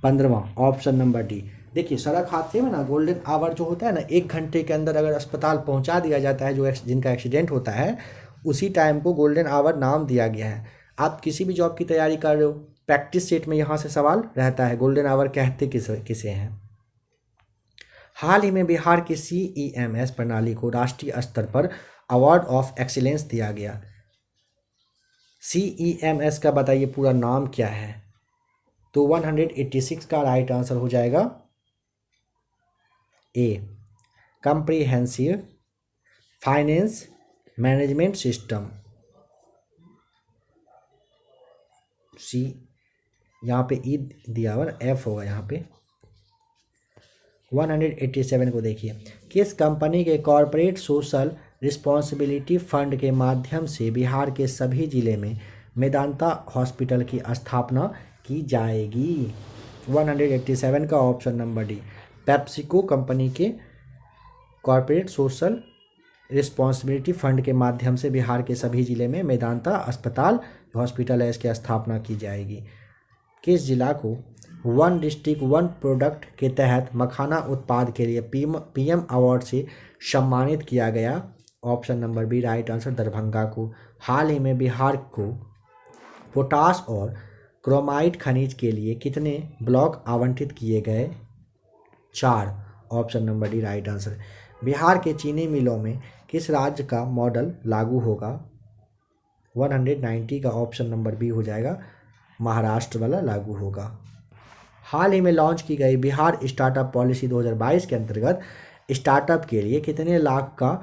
15वां, ऑप्शन नंबर डी। देखिए सड़क हादसे में ना गोल्डन आवर जो होता है ना, 1 घंटे के अंदर अगर अस्पताल पहुंचा दिया जाता है, जो जिनका एक्सीडेंट होता है उसी टाइम को गोल्डन आवर नाम दिया गया है। आप किसी भी जॉब की तैयारी कर रहे हो, प्रैक्टिस सेट में यहाँ से सवाल रहता है गोल्डन आवर कहते किसे हैं। हाल ही में बिहार की CEMS प्रणाली को राष्ट्रीय स्तर पर अवार्ड ऑफ एक्सीलेंस दिया गया। CEMS का बताइए पूरा नाम क्या है? तो 186 का राइट आंसर हो जाएगा ए, कम्प्रीहेंसिव फाइनेंस मैनेजमेंट सिस्टम। सी यहाँ पे ई दिया हुआ, एफ होगा यहाँ पे। 187 को देखिए, किस कंपनी के कॉरपोरेट सोशल रिस्पॉन्सिबिलिटी फंड के माध्यम से बिहार के सभी जिले में मेदांता हॉस्पिटल की स्थापना की जाएगी? 187 का option number D, PepsiCo company के कॉरपोरेट सोशल रिस्पॉन्सिबिलिटी फंड के माध्यम से बिहार के सभी जिले में मेदांता हॉस्पिटल है, इसकी स्थापना की जाएगी। किस जिला को 1 डिस्ट्रिक्ट 1 प्रोडक्ट के तहत मखाना उत्पाद के लिए PM अवार्ड से सम्मानित किया गया? Option number B right answer, Darbhanga को। हाल ही में बिहार को पोटास और क्रोमाइट खनिज के लिए कितने ब्लॉक आवंटित किए गए? 4, option number D right answer. Bihar के चीनी मिलों में किस राज्य का मॉडल लागू होगा? 190 का ऑप्शन नंबर बी हो जाएगा, महाराष्ट्र वाला लागू होगा। हाल ही में लॉन्च की गई बिहार स्टार्टअप पॉलिसी 2022 के अंतर्गत स्टार्टअप के लिए कितने लाख का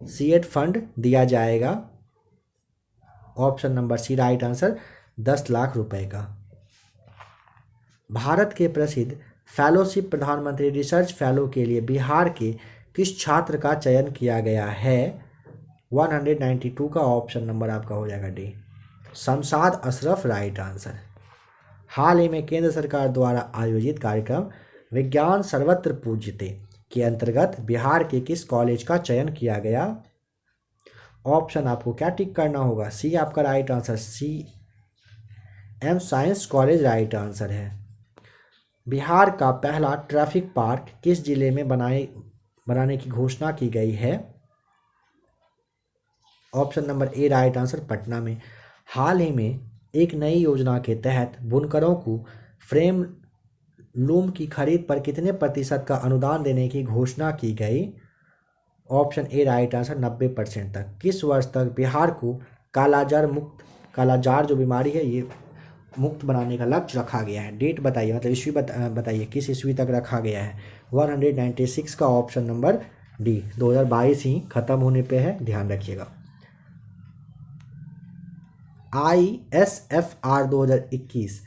सीएड फंड दिया जाएगा? Option number C right answer, 10 lakh रुपए का। भारत के प्रसिद्ध फेलोशिप प्रधानमंत्री रिसर्च फेलो के लिए बिहार के किस छात्र का चयन किया गया है? 192 का ऑप्शन नंबर आपका हो जाएगा D, Shamshad Ashraf right answer. हाल ही में केंद्र सरकार द्वारा आयोजित कार्यक्रम विज्ञान सर्वत्र पूज्यते के अंतर्गत बिहार के किस कॉलेज का चयन किया गया? ऑप्शन आपको क्या टिक करना होगा? सी आपका right answer, CM science college right answer है। बिहार का पहला ट्रैफिक पार्क किस जिले में बनाने की घोषणा की गई है? Option number A right answer, Patna में। हाल ही में एक नई योजना के तहत बुनकरों को फ्रेम लूम की खरीद पर कितने प्रतिशत का अनुदान देने की घोषणा की गई? ऑप्शन ए राइट आंसर, 90% तक। किस वर्ष तक बिहार को कालाजार जो बीमारी है ये मुक्त बनाने का लक्ष्य रखा गया है? डेट बताइए, मतलब ईस्वी बताइए, किस ईस्वी तक रखा गया है? 196 का ऑप्शन नंबर डी, 2022 ही खत्म होने पे है, ध्यान रखिएगा। ISFR 2021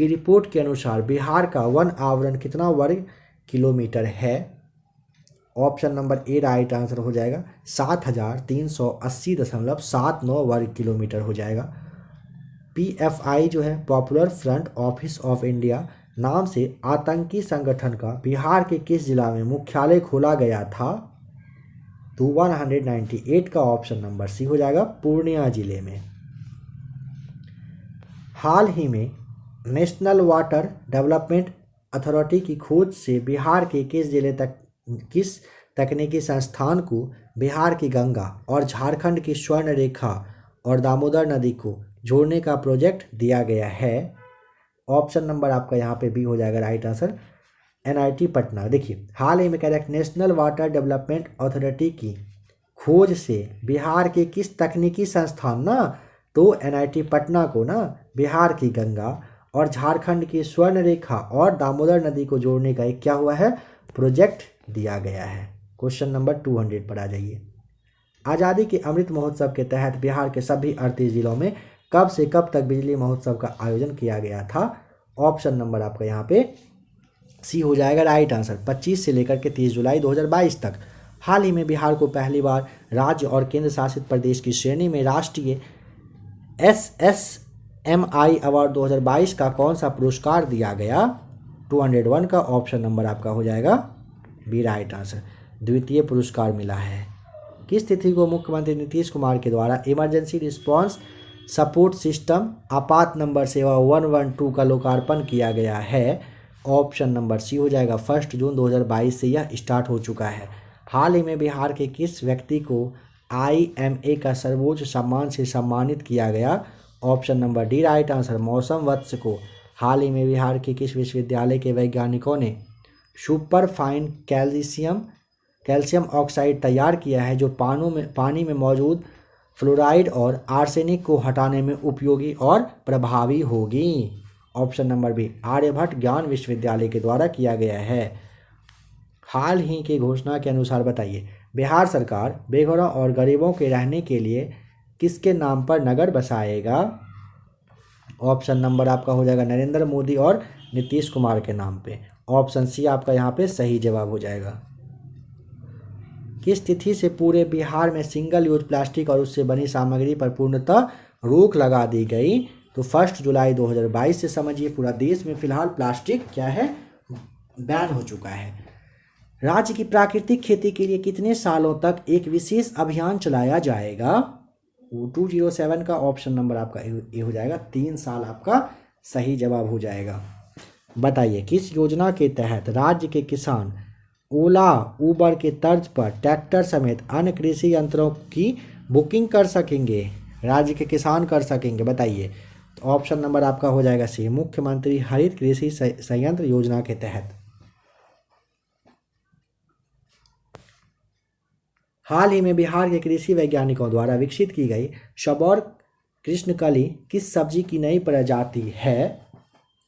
की रिपोर्ट के अनुसार बिहार का वन आवरण कितना वर्ग किलोमीटर है? Option number A right answer हो जाएगा 7380.79 वर्ग किलोमीटर हो जाएगा। PFI जो है popular front office of India नाम से आतंकी संगठन का बिहार के किस जिला में मुख्यालय खोला गया था? तो 198 का ऑप्शन नंबर सी हो जाएगा पूर्णिया जिले में। हाल ही में नेशनल वाटर डेवलपमेंट अथॉरिटी की खोज से बिहार के किस तकनीकी संस्थान को बिहार की गंगा और झारखंड की स्वर्ण रेखा और दामोदर नदी को जोड़ने का प्रोजेक्ट दिया गया है? ऑप्शन नंबर आपका यहाँ पे बी हो जाएगा राइट आंसर NIT पटना। देखिए हाल ही में कह रहा है नेशनल वाटर डेवलपमेंट अथॉरिटी की खोज से बिहार के किस तकनीकी संस्थान ना, तो NIT पटना को ना बिहार की गंगा और झारखंड की स्वर्ण रेखा और दामोदर नदी को जोड़ने का एक क्या हुआ है प्रोजेक्ट दिया गया है। क्वेश्चन नंबर 200 पर आ जाइए। आज़ादी के अमृत महोत्सव के तहत बिहार के सभी 38 जिलों में कब से कब तक बिजली महोत्सव का आयोजन किया गया था? ऑप्शन नंबर आपका यहाँ पे सी हो जाएगा राइट आंसर 25 से लेकर के 30 जुलाई 2022 तक। हाल ही में बिहार को पहली बार राज्य और केंद्र शासित प्रदेश की श्रेणी में राष्ट्रीय SSMI अवार्ड 2022 का कौन सा पुरस्कार दिया गया? 201 का ऑप्शन नंबर आपका हो जाएगा बी राइट आंसर द्वितीय पुरस्कार मिला है। किस तिथि को मुख्यमंत्री नीतीश कुमार के द्वारा इमरजेंसी रिस्पांस सपोर्ट सिस्टम आपात नंबर सेवा 112 का लोकार्पण किया गया है? ऑप्शन नंबर सी हो जाएगा 1 जून 2022 से यह स्टार्ट हो चुका है। हाल ही में बिहार के किस व्यक्ति को IMA का सर्वोच्च सम्मान से सम्मानित किया गया? Option number D right answer मौसम वत्स को। हाल ही में बिहार के किस विश्वविद्यालय के वैज्ञानिकों ने सुपर फाइन कैल्शियम ऑक्साइड तैयार किया है जो पानी में मौजूद फ्लोराइड और आर्सेनिक को हटाने में उपयोगी और प्रभावी होगी? ऑप्शन नंबर बी आर्यभट्ट ज्ञान विश्वविद्यालय के द्वारा किया गया है। हाल ही की घोषणा के अनुसार बताइए बिहार सरकार बेघरों और गरीबों के रहने के लिए किसके नाम पर नगर बसाएगा? ऑप्शन नंबर आपका हो जाएगा नरेंद्र मोदी और नीतीश कुमार के नाम पे। ऑप्शन सी आपका यहाँ पे सही जवाब हो जाएगा। किस तिथि से पूरे बिहार में सिंगल यूज प्लास्टिक और उससे बनी सामग्री पर पूर्णतः रोक लगा दी गई? तो 1 जुलाई 2022 से समझिए पूरा देश में फिलहाल प्लास्टिक क्या है बैन हो चुका है। राज्य की प्राकृतिक खेती के लिए कितने सालों तक एक विशेष अभियान चलाया जाएगा? 207 का ऑप्शन नंबर आपका ये हो जाएगा 3 साल आपका सही जवाब हो जाएगा। बताइए किस योजना के तहत राज्य के किसान ओला उबर के तर्ज पर ट्रैक्टर समेत अन्य कृषि यंत्रों की बुकिंग कर सकेंगे? राज्य के किसान कर सकेंगे बताइए। तो ऑप्शन नंबर आपका हो जाएगा सी मुख्यमंत्री हरित कृषि संयंत्र योजना के तहत। हाल ही में बिहार के कृषि वैज्ञानिकों द्वारा विकसित की गई सबौर कृष्णकली किस सब्जी की नई प्रजाति है?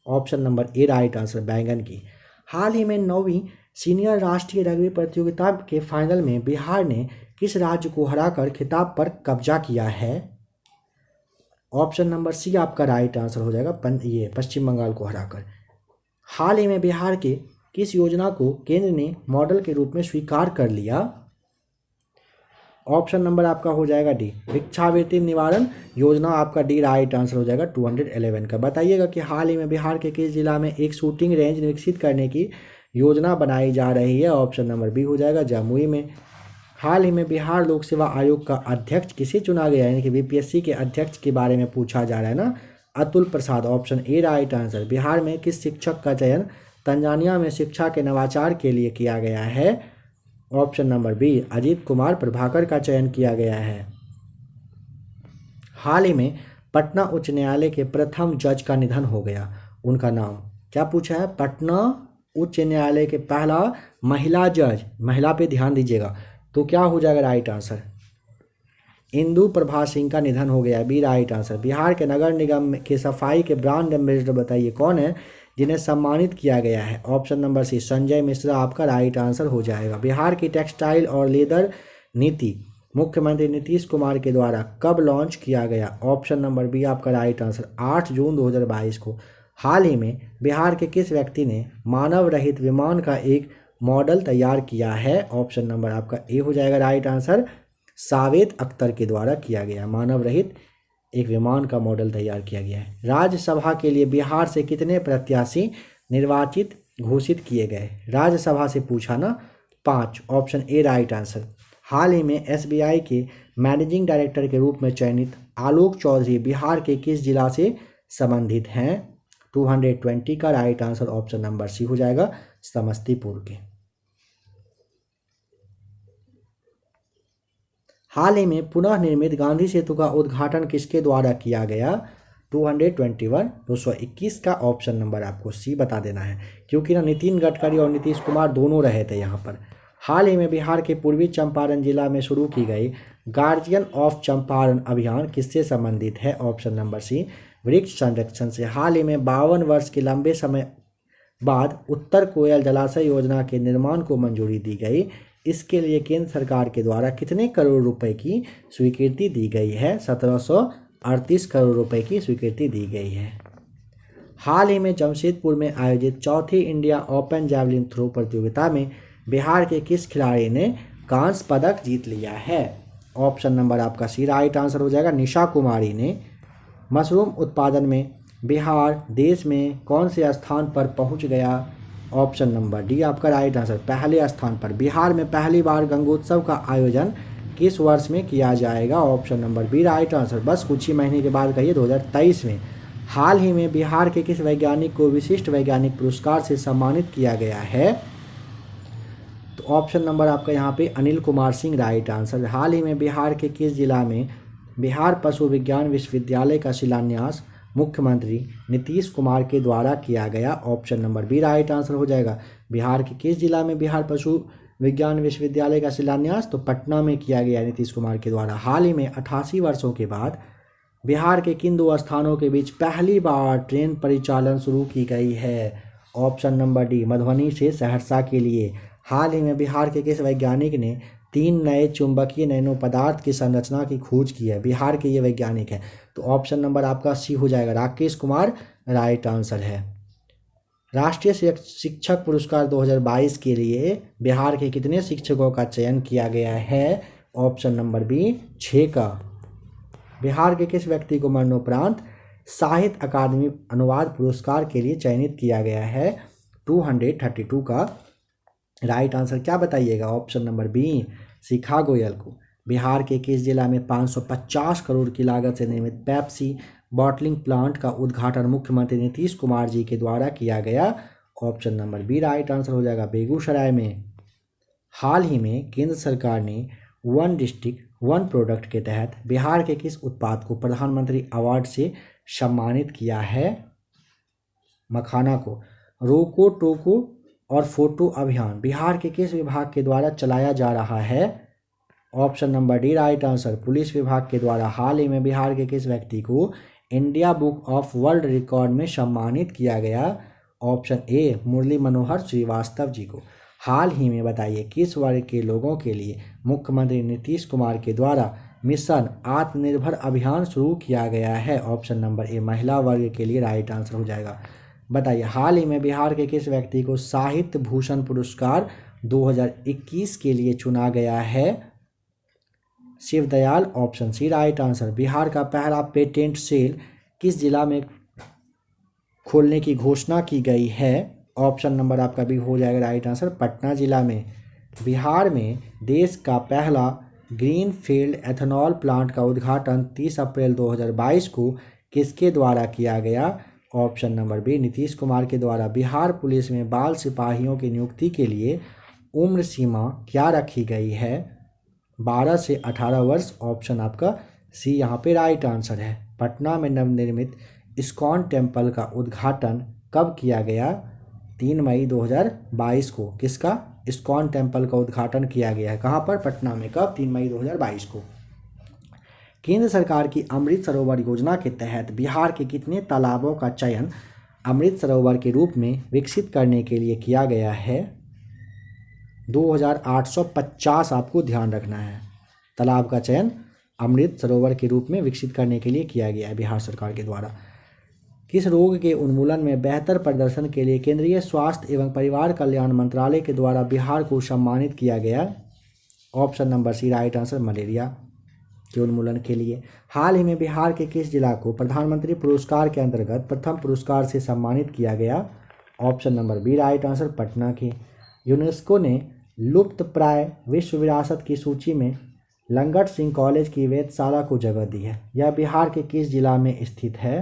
Option number A right answer बैंगन की। हाल ही में 9वीं सीनियर राष्ट्रीय रग्बी प्रतियोगिता के फाइनल में बिहार ने किस राज्य को हराकर खिताब पर कब्जा किया है? ऑप्शन नंबर सी आपका राइट आंसर हो जाएगा ये पश्चिम बंगाल को हराकर। हाल ही में बिहार के किस योजना को केंद्र ने मॉडल के रूप में स्वीकार कर लिया? ऑप्शन नंबर आपका हो जाएगा डी भिक्षावृत्ति निवारण योजना आपका डी राइट आंसर हो जाएगा 211 का। बताइएगा कि हाल ही में बिहार के किस जिला में एक शूटिंग रेंज विकसित करने की योजना बनाई जा रही है? ऑप्शन नंबर बी हो जाएगा जमुई में। हाल ही में बिहार लोक सेवा आयोग का अध्यक्ष किसे चुना गया? यानी कि BPSC के अध्यक्ष के बारे में पूछा जा रहा है ना, Atul Prasad. Option A right answer. Bihar में किस शिक्षक का चयन तंजानिया में शिक्षा के नवाचार के लिए किया गया है? Option number B Ajit Kumar Prabhakar का चयन किया गया है। हाल ही में पटना उच्च न्यायालय के प्रथम जज का निधन हो गया, उनका नाम क्या पूछा है? पटना उच्च न्यायालय के पहला महिला जज, महिला पे ध्यान दीजिएगा, तो क्या हो जाएगा राइट आंसर? इंदु प्रभा सिंह का निधन हो गया, बी राइट आंसर। बिहार के नगर निगम के सफाई के ब्रांड एम्बेसडर बताइए कौन है जिन्हें सम्मानित किया गया है? Option number C Sanjay Mishra आपका राइट आंसर हो जाएगा। बिहार की टेक्सटाइल और लेदर नीति मुख्यमंत्री नीतीश कुमार के द्वारा कब लॉन्च किया गया? ऑप्शन नंबर बी आपका राइट आंसर 8 जून 2022 को। हाल ही में बिहार के किस व्यक्ति ने मानव रहित विमान का एक मॉडल तैयार किया है? ऑप्शन नंबर आपका ए हो जाएगा राइट आंसर। सावेद अख्तर के द्वारा किया गया, मानव रहित एक विमान का मॉडल तैयार किया गया है। राज्यसभा के लिए बिहार से कितने प्रत्याशी निर्वाचित घोषित किए गए? राज्यसभा से पूछा ना, 5, ऑप्शन ए राइट आंसर। हाल ही में एसबीआई के मैनेजिंग डायरेक्टर के रूप में चयनित आलोक चौधरी बिहार के किस जिला से संबंधित हैं? 220 का right answer option number C हो जाएगा, समस्तीपुर के। हाल ही में पुनः निर्मित गांधी सेतु का उद्घाटन किसके द्वारा किया गया? 221, 221 का ऑप्शन नंबर आपको सी बता देना है, क्योंकि ना नितिन गडकरी और नीतीश कुमार दोनों रहे थे यहाँ पर। हाल ही में बिहार के पूर्वी चंपारण जिला में शुरू की गई गार्जियन ऑफ चंपारण अभियान किससे संबंधित है? ऑप्शन नंबर सी, वृक्ष संरक्षण से। हाल ही में 52 वर्ष के लंबे समय बाद उत्तर कोयल जलाशय योजना के निर्माण को मंजूरी दी गई। इसके लिए केंद्र सरकार के द्वारा कितने करोड़ रुपए की स्वीकृति दी गई है? 1738 करोड़ रुपए की स्वीकृति दी गई है। हाल ही में जमशेदपुर में आयोजित चौथी इंडिया ओपन जैवलिन थ्रो प्रतियोगिता में बिहार के किस खिलाड़ी ने कांस्य पदक जीत लिया है? ऑप्शन नंबर आपका सी राइट आंसर हो जाएगा, निशा कुमारी ने। मशरूम उत्पादन में बिहार देश में कौन से स्थान पर पहुंच गया? ऑप्शन नंबर डी आपका राइट आंसर, पहले स्थान पर। बिहार में पहली बार गंगोत्सव का आयोजन किस वर्ष में किया जाएगा? Option number B right answer, बस कुछ ही महीने के बाद कहिए, 2023 में। हाल ही में बिहार के किस वैज्ञानिक को विशिष्ट वैज्ञानिक पुरस्कार से सम्मानित किया गया है? तो ऑप्शन नंबर आपका यहाँ पे अनिल कुमार सिंह राइट आंसर। हाल ही में बिहार के किस जिला में बिहार पशु विज्ञान विश्वविद्यालय का शिलान्यास मुख्यमंत्री नीतीश कुमार के द्वारा किया गया? Option number B right answer हो जाएगा। बिहार के किस जिला में बिहार पशु विज्ञान विश्वविद्यालय का शिलान्यास? तो पटना में किया गया नीतीश कुमार के द्वारा। हाल ही में 88 वर्षों के बाद बिहार के किन दो स्थानों के बीच पहली बार ट्रेन परिचालन शुरू की गई है? ऑप्शन नंबर डी, मधुबनी से सहरसा के लिए। हाल ही में बिहार के किस वैज्ञानिक ने 3 नए चुंबकीय नैनो पदार्थ की संरचना की खोज की है? बिहार के ये वैज्ञानिक हैं, तो ऑप्शन नंबर आपका सी हो जाएगा, राकेश कुमार राइट आंसर है। राष्ट्रीय शिक्षक पुरस्कार 2022 के लिए बिहार के कितने शिक्षकों का चयन किया गया है? ऑप्शन नंबर बी, 6 का। बिहार के किस व्यक्ति को मरणोपरांत साहित्य अकादमी अनुवाद पुरस्कार के लिए चयनित किया गया है? 232 का राइट आंसर क्या बताइएगा? ऑप्शन नंबर बी, शिखा गोयल को। बिहार के किस जिला में 550 करोड़ की लागत से निर्मित पेप्सी बॉटलिंग प्लांट का उद्घाटन मुख्यमंत्री नीतीश कुमार जी के द्वारा किया गया? Option number B right answer हो जाएगा, बेगूसराय में। हाल ही में केंद्र सरकार ने वन डिस्ट्रिक्ट वन प्रोडक्ट के तहत बिहार के किस उत्पाद को प्रधानमंत्री अवार्ड से सम्मानित किया है? मखाना को। रोको टोको और फोटो अभियान बिहार के किस विभाग के द्वारा चलाया जा रहा है? Option number D right answer, police विभाग के द्वारा। हाल ही में बिहार के किस व्यक्ति को India book of world record में सम्मानित किया गया? ऑप्शन ए, मुरली मनोहर श्रीवास्तव जी को। हाल ही में बताइए किस वर्ग के लोगों के लिए मुख्यमंत्री नीतीश कुमार के द्वारा मिशन आत्मनिर्भर अभियान शुरू किया गया है? ऑप्शन नंबर ए, महिला वर्ग के लिए राइट आंसर हो जाएगा। बताइए हाल ही में बिहार के किस व्यक्ति को साहित्य भूषण पुरस्कार 2021 के लिए चुना गया है? Shivdayal, option C right answer. Bihar का पहला पेटेंट सेल किस जिला में खोलने की घोषणा की गई है? ऑप्शन नंबर आपका भी हो जाएगा राइट आंसर, पटना जिला में। बिहार में देश का पहला ग्रीन फील्ड एथेनॉल प्लांट का उद्घाटन 30 अप्रैल 2022 को किसके द्वारा किया गया? Option number B, Nitish Kumar के द्वारा। बिहार पुलिस में बाल सिपाहियों की नियुक्ति के लिए उम्र सीमा क्या रखी गई है? 12 से 18 वर्ष। ऑप्शन आपका सी यहाँ पे राइट आंसर है। पटना में नवनिर्मित इस्कॉन टेम्पल का उद्घाटन कब किया गया? 3 मई 2022 को। किसका? इस्कॉन टेम्पल का उद्घाटन किया गया है। कहाँ पर? पटना में। कब? 3 मई 2022 को। केंद्र सरकार की अमृत सरोवर योजना के तहत बिहार के कितने तालाबों का चयन अमृत सरोवर के रूप में विकसित करने के लिए किया गया है? 2850 आपको ध्यान रखना है। तालाब का चयन अमृत सरोवर के रूप में विकसित करने के लिए किया गया है बिहार सरकार के द्वारा। किस रोग के उन्मूलन में बेहतर प्रदर्शन के लिए केंद्रीय स्वास्थ्य एवं परिवार कल्याण मंत्रालय के द्वारा बिहार को सम्मानित किया गया? Option number C right answer, malaria के उन्मूलन के लिए। हाल ही में बिहार के किस जिला को प्रधानमंत्री पुरस्कार के अंतर्गत प्रथम पुरस्कार से सम्मानित किया गया? Option number B right answer, Patna के। यूनेस्को ने लुप्त प्राय विश्व विरासत की सूची में लंगट सिंह कॉलेज की वेधशाला को जगह दी है। यह बिहार के किस जिला में स्थित है?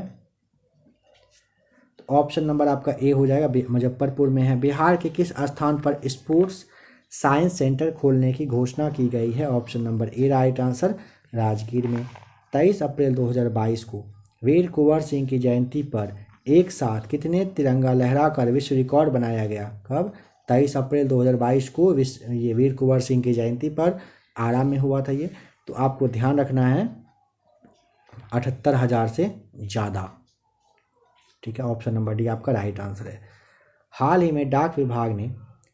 तो ऑप्शन नंबर आपका ए हो जाएगा, मुजफ्फरपुर में है। बिहार के किस स्थान पर स्पोर्ट्स साइंस सेंटर खोलने की घोषणा की गई है? Option number A right answer, Rajgir में। 23 अप्रैल 2022 को वीर कुंवर सिंह की जयंती पर एक साथ कितने तिरंगा लहराकर विश्व रिकॉर्ड बनाया गया? कब? 23 अप्रैल 2022 को ये वीर कुंवर सिंह की जयंती पर आरा में हुआ था ये। तो आपको ध्यान रखना है 78,000 से ज़्यादा। ठीक है, ऑप्शन नंबर डी आपका राइट आंसर है। हाल ही में डाक विभाग ने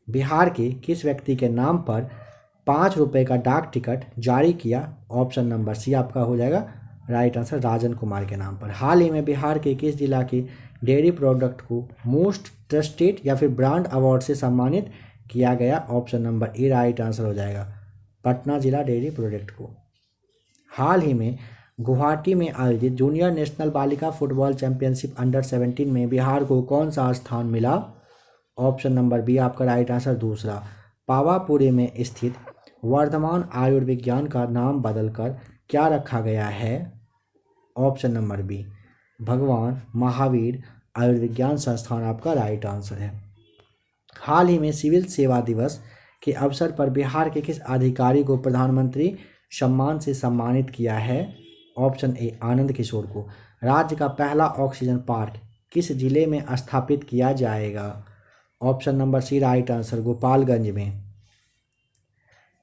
बिहार के किस व्यक्ति के नाम पर 5 रुपये का डाक टिकट जारी किया? ऑप्शन नंबर सी आपका हो जाएगा राइट आंसर, राजन कुमार के नाम पर। हाल ही में बिहार के किस जिला के डेयरी प्रोडक्ट को मोस्ट ट्रस्टेड या फिर ब्रांड अवार्ड से सम्मानित किया गया? Option number A right answer हो जाएगा, पटना जिला डेयरी प्रोडक्ट को। हाल ही में गुवाहाटी में आयोजित जूनियर नेशनल बालिका फुटबॉल चैंपियनशिप अंडर 17 में बिहार को कौन सा स्थान मिला? ऑप्शन नंबर बी आपका राइट आंसर, दूसरा। पावापुरी में स्थित वर्धमान आयुर्विज्ञान का नाम बदलकर क्या रखा गया है? ऑप्शन नंबर बी भगवान महावीर आयुर्विज्ञान संस्थान आपका राइट आंसर है। हाल ही में सिविल सेवा दिवस के अवसर पर बिहार के किस अधिकारी को प्रधानमंत्री सम्मान से सम्मानित किया है? ऑप्शन ए आनंद किशोर को। राज्य का पहला ऑक्सीजन पार्क किस जिले में स्थापित किया जाएगा? Option number C right answer, Gopalganj में।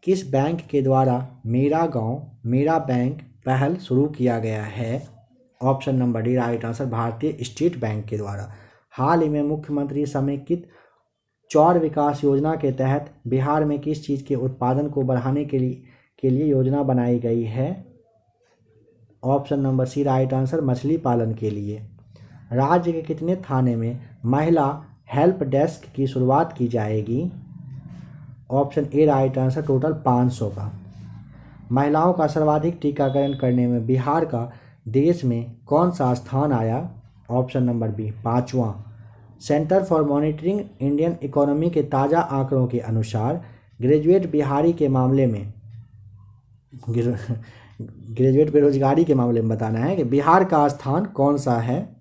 किस बैंक के द्वारा मेरा गांव मेरा बैंक पहल शुरू किया गया है? Option number D right answer, भारतीय स्टेट बैंक के द्वारा। हाल ही में मुख्यमंत्री समेकित चौर विकास योजना के तहत बिहार में किस चीज़ के उत्पादन को बढ़ाने के लिए योजना बनाई गई है? Option number C right answer, मछली पालन के लिए। राज्य के कितने थाने में महिला हेल्प डेस्क की शुरुआत की जाएगी? Option A right answer, total 500 का। महिलाओं का सर्वाधिक टीकाकरण करने में बिहार का देश में कौन सा स्थान आया? ऑप्शन नंबर बी 5वां। Centre for monitoring Indian economy के ताज़ा आंकड़ों के अनुसार ग्रेजुएट बेरोजगारी के मामले में बताना है कि बिहार का स्थान कौन सा है?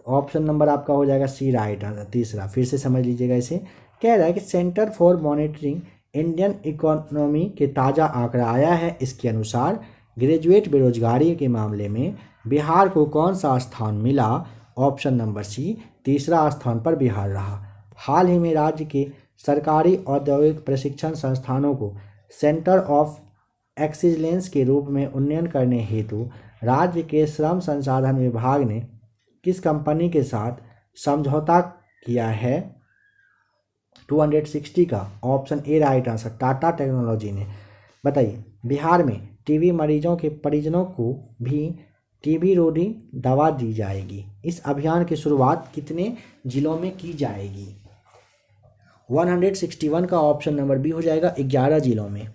ऑप्शन नंबर आपका हो जाएगा सी राइट आंसर, तीसरा। फिर से समझ लीजिएगा, इसे कह रहा है कि centre for monitoring Indian economy के ताज़ा आंकड़ा आया है, इसके अनुसार ग्रेजुएट बेरोजगारी के मामले में बिहार को कौन सा स्थान मिला? ऑप्शन नंबर सी, तीसरा स्थान पर बिहार रहा। हाल ही में राज्य के सरकारी औद्योगिक प्रशिक्षण संस्थानों को सेंटर ऑफ एक्सीलेंस के रूप में उन्नयन करने हेतु राज्य के श्रम संसाधन विभाग ने किस कंपनी के साथ समझौता किया है? 260 का। Option A right answer, Tata technology ने। बताइए, बिहार में टीबी मरीजों के परिजनों को भी टीबी रोधी दवा दी जाएगी। इस अभियान की शुरुआत कितने जिलों में की जाएगी? 161 का ऑप्शन नंबर बी हो जाएगा, 11 जिलों में।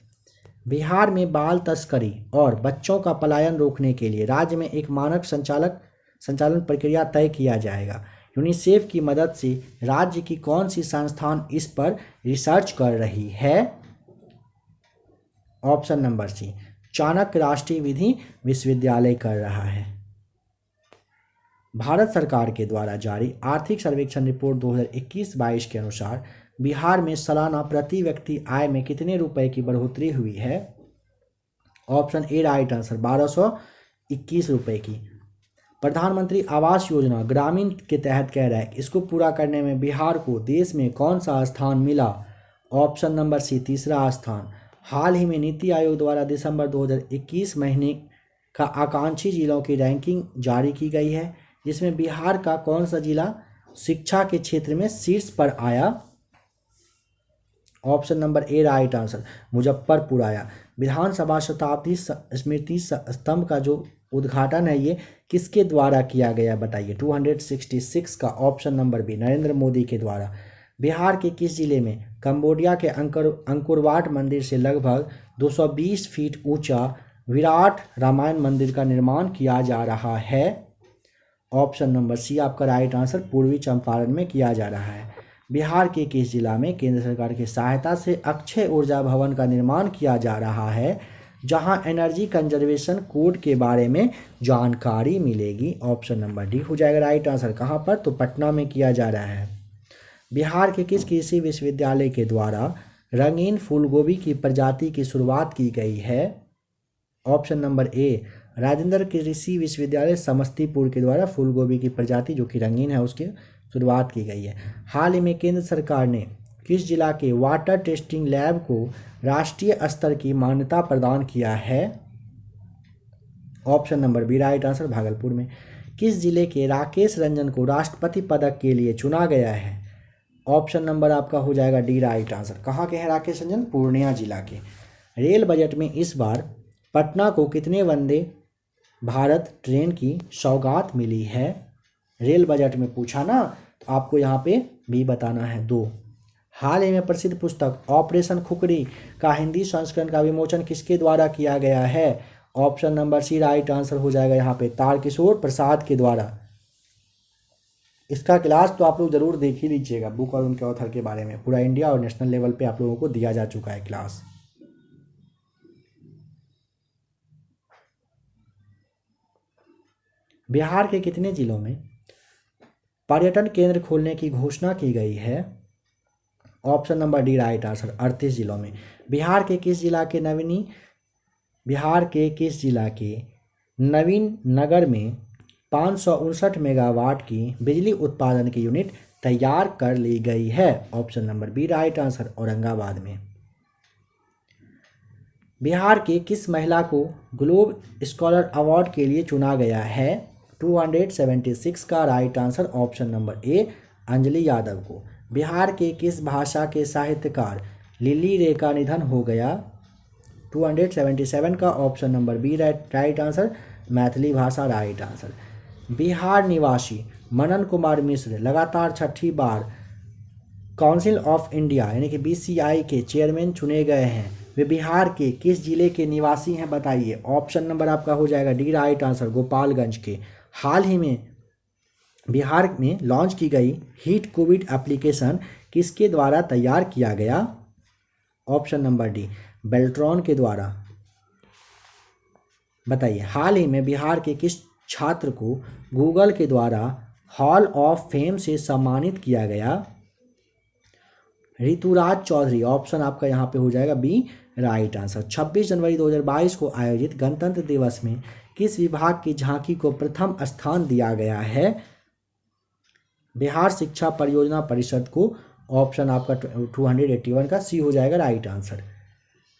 बिहार में बाल तस्करी और बच्चों का पलायन रोकने के लिए राज्य में एक मानक संचालन प्रक्रिया तय किया जाएगा। यूनिसेफ की मदद से राज्य की कौन सी संस्थान इस पर रिसर्च कर रही है? ऑप्शन नंबर सी, चाणक्य राष्ट्रीय विधि विश्वविद्यालय कर रहा है। भारत सरकार के द्वारा जारी आर्थिक सर्वेक्षण रिपोर्ट 2021-22 के अनुसार बिहार में सालाना प्रति व्यक्ति आय में कितने रुपए की बढ़ोतरी हुई है? ऑप्शन ए राइट आंसर, 1221 रुपए की। प्रधानमंत्री आवास योजना ग्रामीण के तहत कह रहा है कि इसको पूरा करने में बिहार को देश में कौन सा स्थान मिला? ऑप्शन नंबर सी, तीसरा स्थान। हाल ही में नीति आयोग द्वारा दिसंबर 2021 महीने का आकांक्षी जिलों की रैंकिंग जारी की गई है, जिसमें बिहार का कौन सा जिला शिक्षा के क्षेत्र में शीर्ष पर आया? Option number A right answer, Muzaffarpur आया। विधानसभा शताब्दी स्मृति स्तंभ का जो उद्घाटन है ये किसके द्वारा किया गया बताइए? 266 का option number B, Narendra Modi के द्वारा। बिहार के किस जिले में कंबोडिया के अंकुरवाट मंदिर से लगभग 220 फीट ऊंचा विराट रामायण मंदिर का निर्माण किया जा रहा है? ऑप्शन नंबर सी आपका राइट आंसर, पूर्वी चंपारण में किया जा रहा है। बिहार के किस जिला में केंद्र सरकार की सहायता से अक्षय ऊर्जा भवन का निर्माण किया जा रहा है, जहां एनर्जी कंजर्वेशन कोड के बारे में जानकारी मिलेगी? ऑप्शन नंबर डी हो जाएगा राइट आंसर। कहां पर? तो पटना में किया जा रहा है। बिहार के किस कृषि विश्वविद्यालय के द्वारा रंगीन फूलगोभी की प्रजाति की शुरुआत की गई है? ऑप्शन नंबर ए, राजेंद्र कृषि विश्वविद्यालय समस्तीपुर के द्वारा फूलगोभी की प्रजाति जो कि रंगीन है उसकी शुरुआत की गई है। हाल ही में केंद्र सरकार ने किस जिला के वाटर टेस्टिंग लैब को राष्ट्रीय स्तर की मान्यता प्रदान किया है? Option number B right answer, Bhagalpur में। किस जिले के राकेश रंजन को राष्ट्रपति पदक के लिए चुना गया है? ऑप्शन नंबर आपका हो जाएगा डी राइट आंसर। कहाँ के हैं राकेश रंजन? पूर्णिया जिला के। रेल बजट में इस बार पटना को कितने वंदे भारत ट्रेन की सौगात मिली है? रेल बजट में पूछा ना, तो आपको यहाँ पे भी बताना है 2। हाल ही में प्रसिद्ध पुस्तक ऑपरेशन खुखरी का हिंदी संस्करण का विमोचन किसके द्वारा किया गया है? Option number C right answer हो जाएगा यहाँ पे, तारकिशोर प्रसाद के द्वारा। इसका क्लास तो आप लोग जरूर देख ही लीजिएगा, बुक और उनके ऑथर के बारे में पूरा इंडिया और नेशनल लेवल पे आप लोगों को दिया जा चुका है क्लास। बिहार के कितने जिलों में पर्यटन केंद्र खोलने की घोषणा की गई है? Option number D right answer, 38 जिलों में। बिहार के किस जिला के नवीन नगर में 559 मेगावाट की बिजली उत्पादन की यूनिट तैयार कर ली गई है? Option number B right answer, Aurangabad में। बिहार के किस महिला को ग्लोब स्कॉलर अवार्ड के लिए चुना गया है? 276 का राइट आंसर, ऑप्शन नंबर ए, अंजलि यादव को। बिहार के किस भाषा के साहित्यकार लिली रे का निधन हो गया? 277 का option number B right answer, Maithili भाषा राइट आंसर। बिहार निवासी मनन कुमार मिश्र लगातार 6ठी बार काउंसिल ऑफ इंडिया यानी कि BCI के चेयरमैन चुने गए हैं। वे बिहार के किस जिले के निवासी हैं बताइए? ऑप्शन नंबर आपका हो जाएगा डी राइट आंसर, गोपालगंज के। हाल ही में बिहार में लॉन्च की गई हीट कोविड एप्लीकेशन किसके द्वारा तैयार किया गया? ऑप्शन नंबर डी, बेल्ट्रॉन के द्वारा। बताइए, हाल ही में बिहार के किस छात्र को गूगल के द्वारा हॉल ऑफ फेम से सम्मानित किया गया? ऋतुराज चौधरी, ऑप्शन आपका यहाँ पे हो जाएगा बी राइट आंसर। 26 जनवरी 2022 को आयोजित गणतंत्र दिवस में किस विभाग की झांकी को प्रथम स्थान दिया गया है? बिहार शिक्षा परियोजना परिषद को। ऑप्शन आपका 281 का सी हो जाएगा राइट आंसर।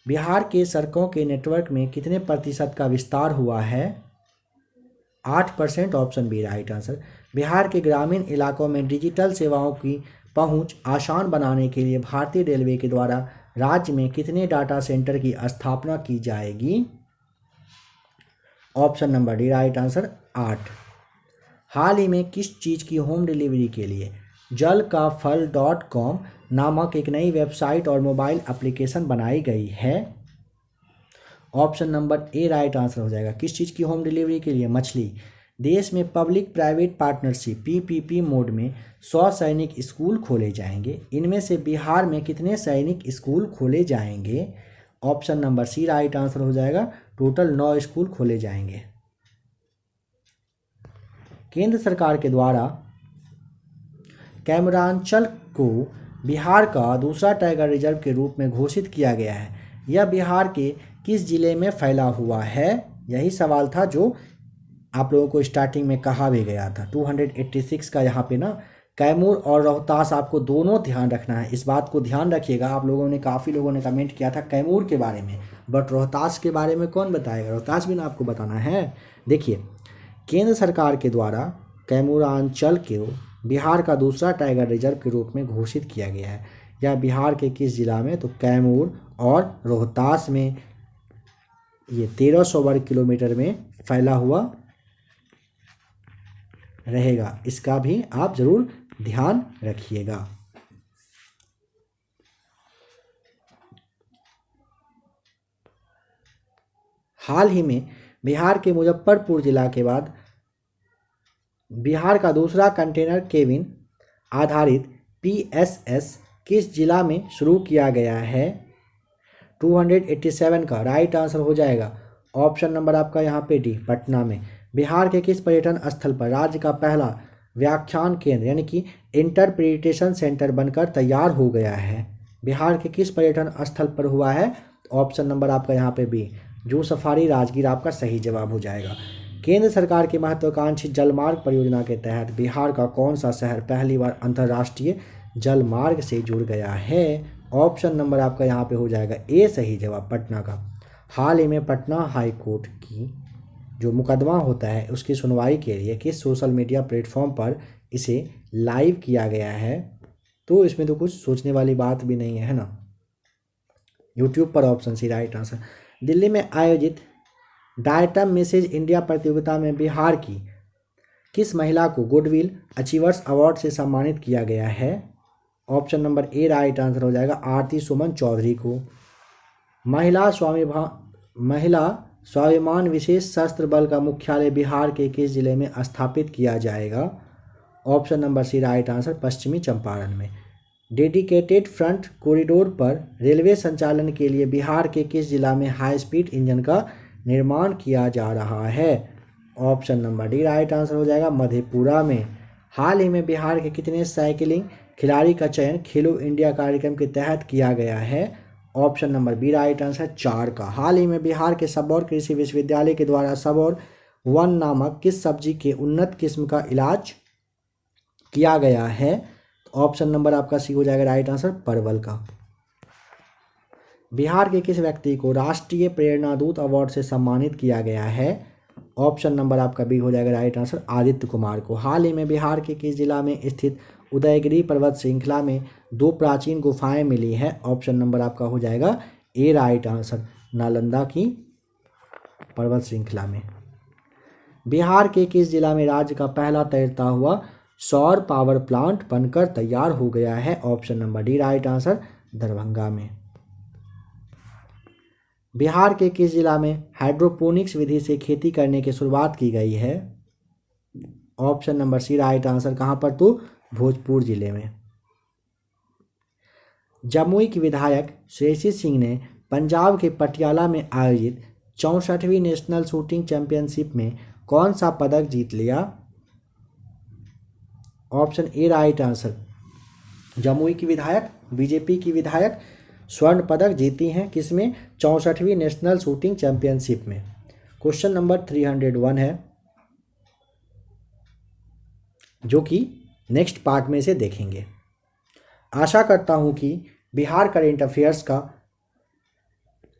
बिहार के सड़कों के नेटवर्क में कितने प्रतिशत का विस्तार हुआ है? 8%, option B right answer. Bihar के ग्रामीण इलाकों में डिजिटल सेवाओं की पहुंच आसान बनाने के लिए भारतीय रेलवे के द्वारा राज्य में कितने डाटा सेंटर की स्थापना की जाएगी? Option number D right answer, 8। हाल ही में किस चीज़ की होम डिलीवरी के लिए jalkafal.com नामक एक नई वेबसाइट और मोबाइल एप्लीकेशन बनाई गई है? Option number A right answer हो जाएगा। किस चीज़ की होम डिलीवरी के लिए? मछली। देश में public private partnership PPP mode में 100 सैनिक स्कूल खोले जाएंगे। इनमें से बिहार में कितने सैनिक स्कूल खोले जाएंगे? Option number C right answer हो जाएगा, टोटल 9 स्कूल खोले जाएंगे। केंद्र सरकार के द्वारा कैमरांचल को बिहार का दूसरा टाइगर रिजर्व के रूप में घोषित किया गया है। यह बिहार के किस जिले में फैला हुआ है? यही सवाल था जो आप लोगों को स्टार्टिंग में कहा भी गया था। 286 का यहाँ पे ना कैमूर और रोहतास आपको दोनों ध्यान रखना है। इस बात को ध्यान रखिएगा। आप लोगों ने काफ़ी लोगों ने कमेंट किया था कैमूर के बारे में, बट रोहतास के बारे में कौन बताएगा? रोहतास भी ना आपको बताना है। देखिए, केंद्र सरकार के द्वारा कैमूरांचल को बिहार का दूसरा टाइगर रिजर्व के रूप में घोषित किया गया है। यह बिहार के किस जिला में? तो कैमूर और रोहतास में ये 1300 वर्ग किलोमीटर में फैला हुआ रहेगा। इसका भी आप जरूर ध्यान रखिएगा। हाल ही में बिहार के मुजफ्फरपुर जिला के बाद बिहार का दूसरा कंटेनर केबिन आधारित PSS किस जिला में शुरू किया गया है? 287 का राइट आंसर हो जाएगा ऑप्शन नंबर आपका यहाँ पे डी, पटना में। बिहार के किस पर्यटन स्थल पर राज्य का पहला व्याख्यान केंद्र यानी कि इंटरप्रिटेशन सेंटर बनकर तैयार हो गया है? बिहार के किस पर्यटन स्थल पर हुआ है? ऑप्शन नंबर आपका यहाँ पे बी, जू सफारी राजगीर आपका सही जवाब हो जाएगा। केंद्र सरकार की महत्वाकांक्षी जलमार्ग परियोजना के तहत बिहार का कौन सा शहर पहली बार अंतर्राष्ट्रीय जलमार्ग से जुड़ गया है? ऑप्शन नंबर आपका यहाँ पे हो जाएगा ए सही जवाब, पटना का। हाल ही में पटना हाई कोर्ट की जो मुकदमा होता है उसकी सुनवाई के लिए किस सोशल मीडिया प्लेटफॉर्म पर इसे लाइव किया गया है? तो इसमें तो कुछ सोचने वाली बात भी नहीं है ना, यूट्यूब पर option C right answer. Delhi में आयोजित डायटम मैसेज इंडिया प्रतियोगिता में बिहार की किस महिला को गुडविल अचीवर्स अवार्ड से सम्मानित किया गया है? Option number A right answer हो जाएगा आरती सुमन चौधरी को। महिला स्वाभिमान विशेष सशस्त्र बल का मुख्यालय बिहार के किस जिले में स्थापित किया जाएगा? Option number C right answer पश्चिमी चंपारण में। डेडिकेटेड फ्रंट कॉरिडोर पर रेलवे संचालन के लिए बिहार के किस जिला में हाई स्पीड इंजन का निर्माण किया जा रहा है? Option number D right answer हो जाएगा मधेपुरा में। हाल ही में बिहार के कितने साइकिलिंग खिलाड़ी का चयन खेलो इंडिया कार्यक्रम के तहत किया गया है? Option number B right answer 4 का। हाल ही में बिहार के सबौर कृषि विश्वविद्यालय के द्वारा सबौर 1 नामक किस सब्जी के उन्नत किस्म का इलाज किया गया है? ऑप्शन नंबर आपका सी हो जाएगा राइट आंसर परवल का। बिहार के किस व्यक्ति को राष्ट्रीय प्रेरणा दूत अवार्ड से सम्मानित किया गया है? ऑप्शन नंबर आपका बी हो जाएगा राइट आंसर आदित्य कुमार को। हाल ही में बिहार के किस जिला में स्थित उदयगिरी पर्वत श्रृंखला में 2 प्राचीन गुफाएं मिली है? ऑप्शन नंबर आपका हो जाएगा ए राइट आंसर नालंदा की पर्वत श्रृंखला में। बिहार के किस जिला में राज्य का पहला तैरता हुआ सौर पावर प्लांट बनकर तैयार हो गया है? Option number D right answer Darbhanga में। बिहार के किस जिला में हाइड्रोपोनिक्स विधि से खेती करने की शुरुआत की गई है? Option number C right answer कहां पर? तो भोजपुर जिले में। जमुई की विधायक श्रेयसी सिंह ने पंजाब के पटियाला में आयोजित 64वीं नेशनल शूटिंग चैंपियनशिप में कौन सा पदक जीत लिया? Option A right answer. Jamui की विधायक बीजेपी की विधायक स्वर्ण पदक जीती हैं किसमें? 64वीं नेशनल शूटिंग चैंपियनशिप में। क्वेश्चन नंबर 301 है जो कि नेक्स्ट पार्ट में से देखेंगे। आशा करता हूं कि बिहार करेंट अफेयर्स का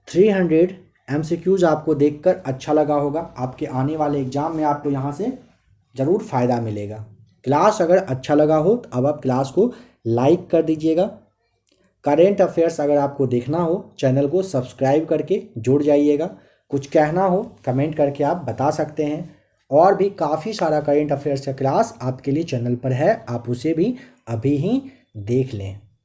300 MCQs आपको देखकर अच्छा लगा होगा। आपके आने वाले एग्जाम में आपको यहाँ से ज़रूर फ़ायदा मिलेगा। क्लास अगर अच्छा लगा हो तो अब आप क्लास को लाइक कर दीजिएगा। करेंट अफेयर्स अगर आपको देखना हो चैनल को सब्सक्राइब करके जुड़ जाइएगा। कुछ कहना हो कमेंट करके आप बता सकते हैं। और भी काफ़ी सारा करेंट अफेयर्स का क्लास आपके लिए चैनल पर है, आप उसे भी अभी ही देख लें।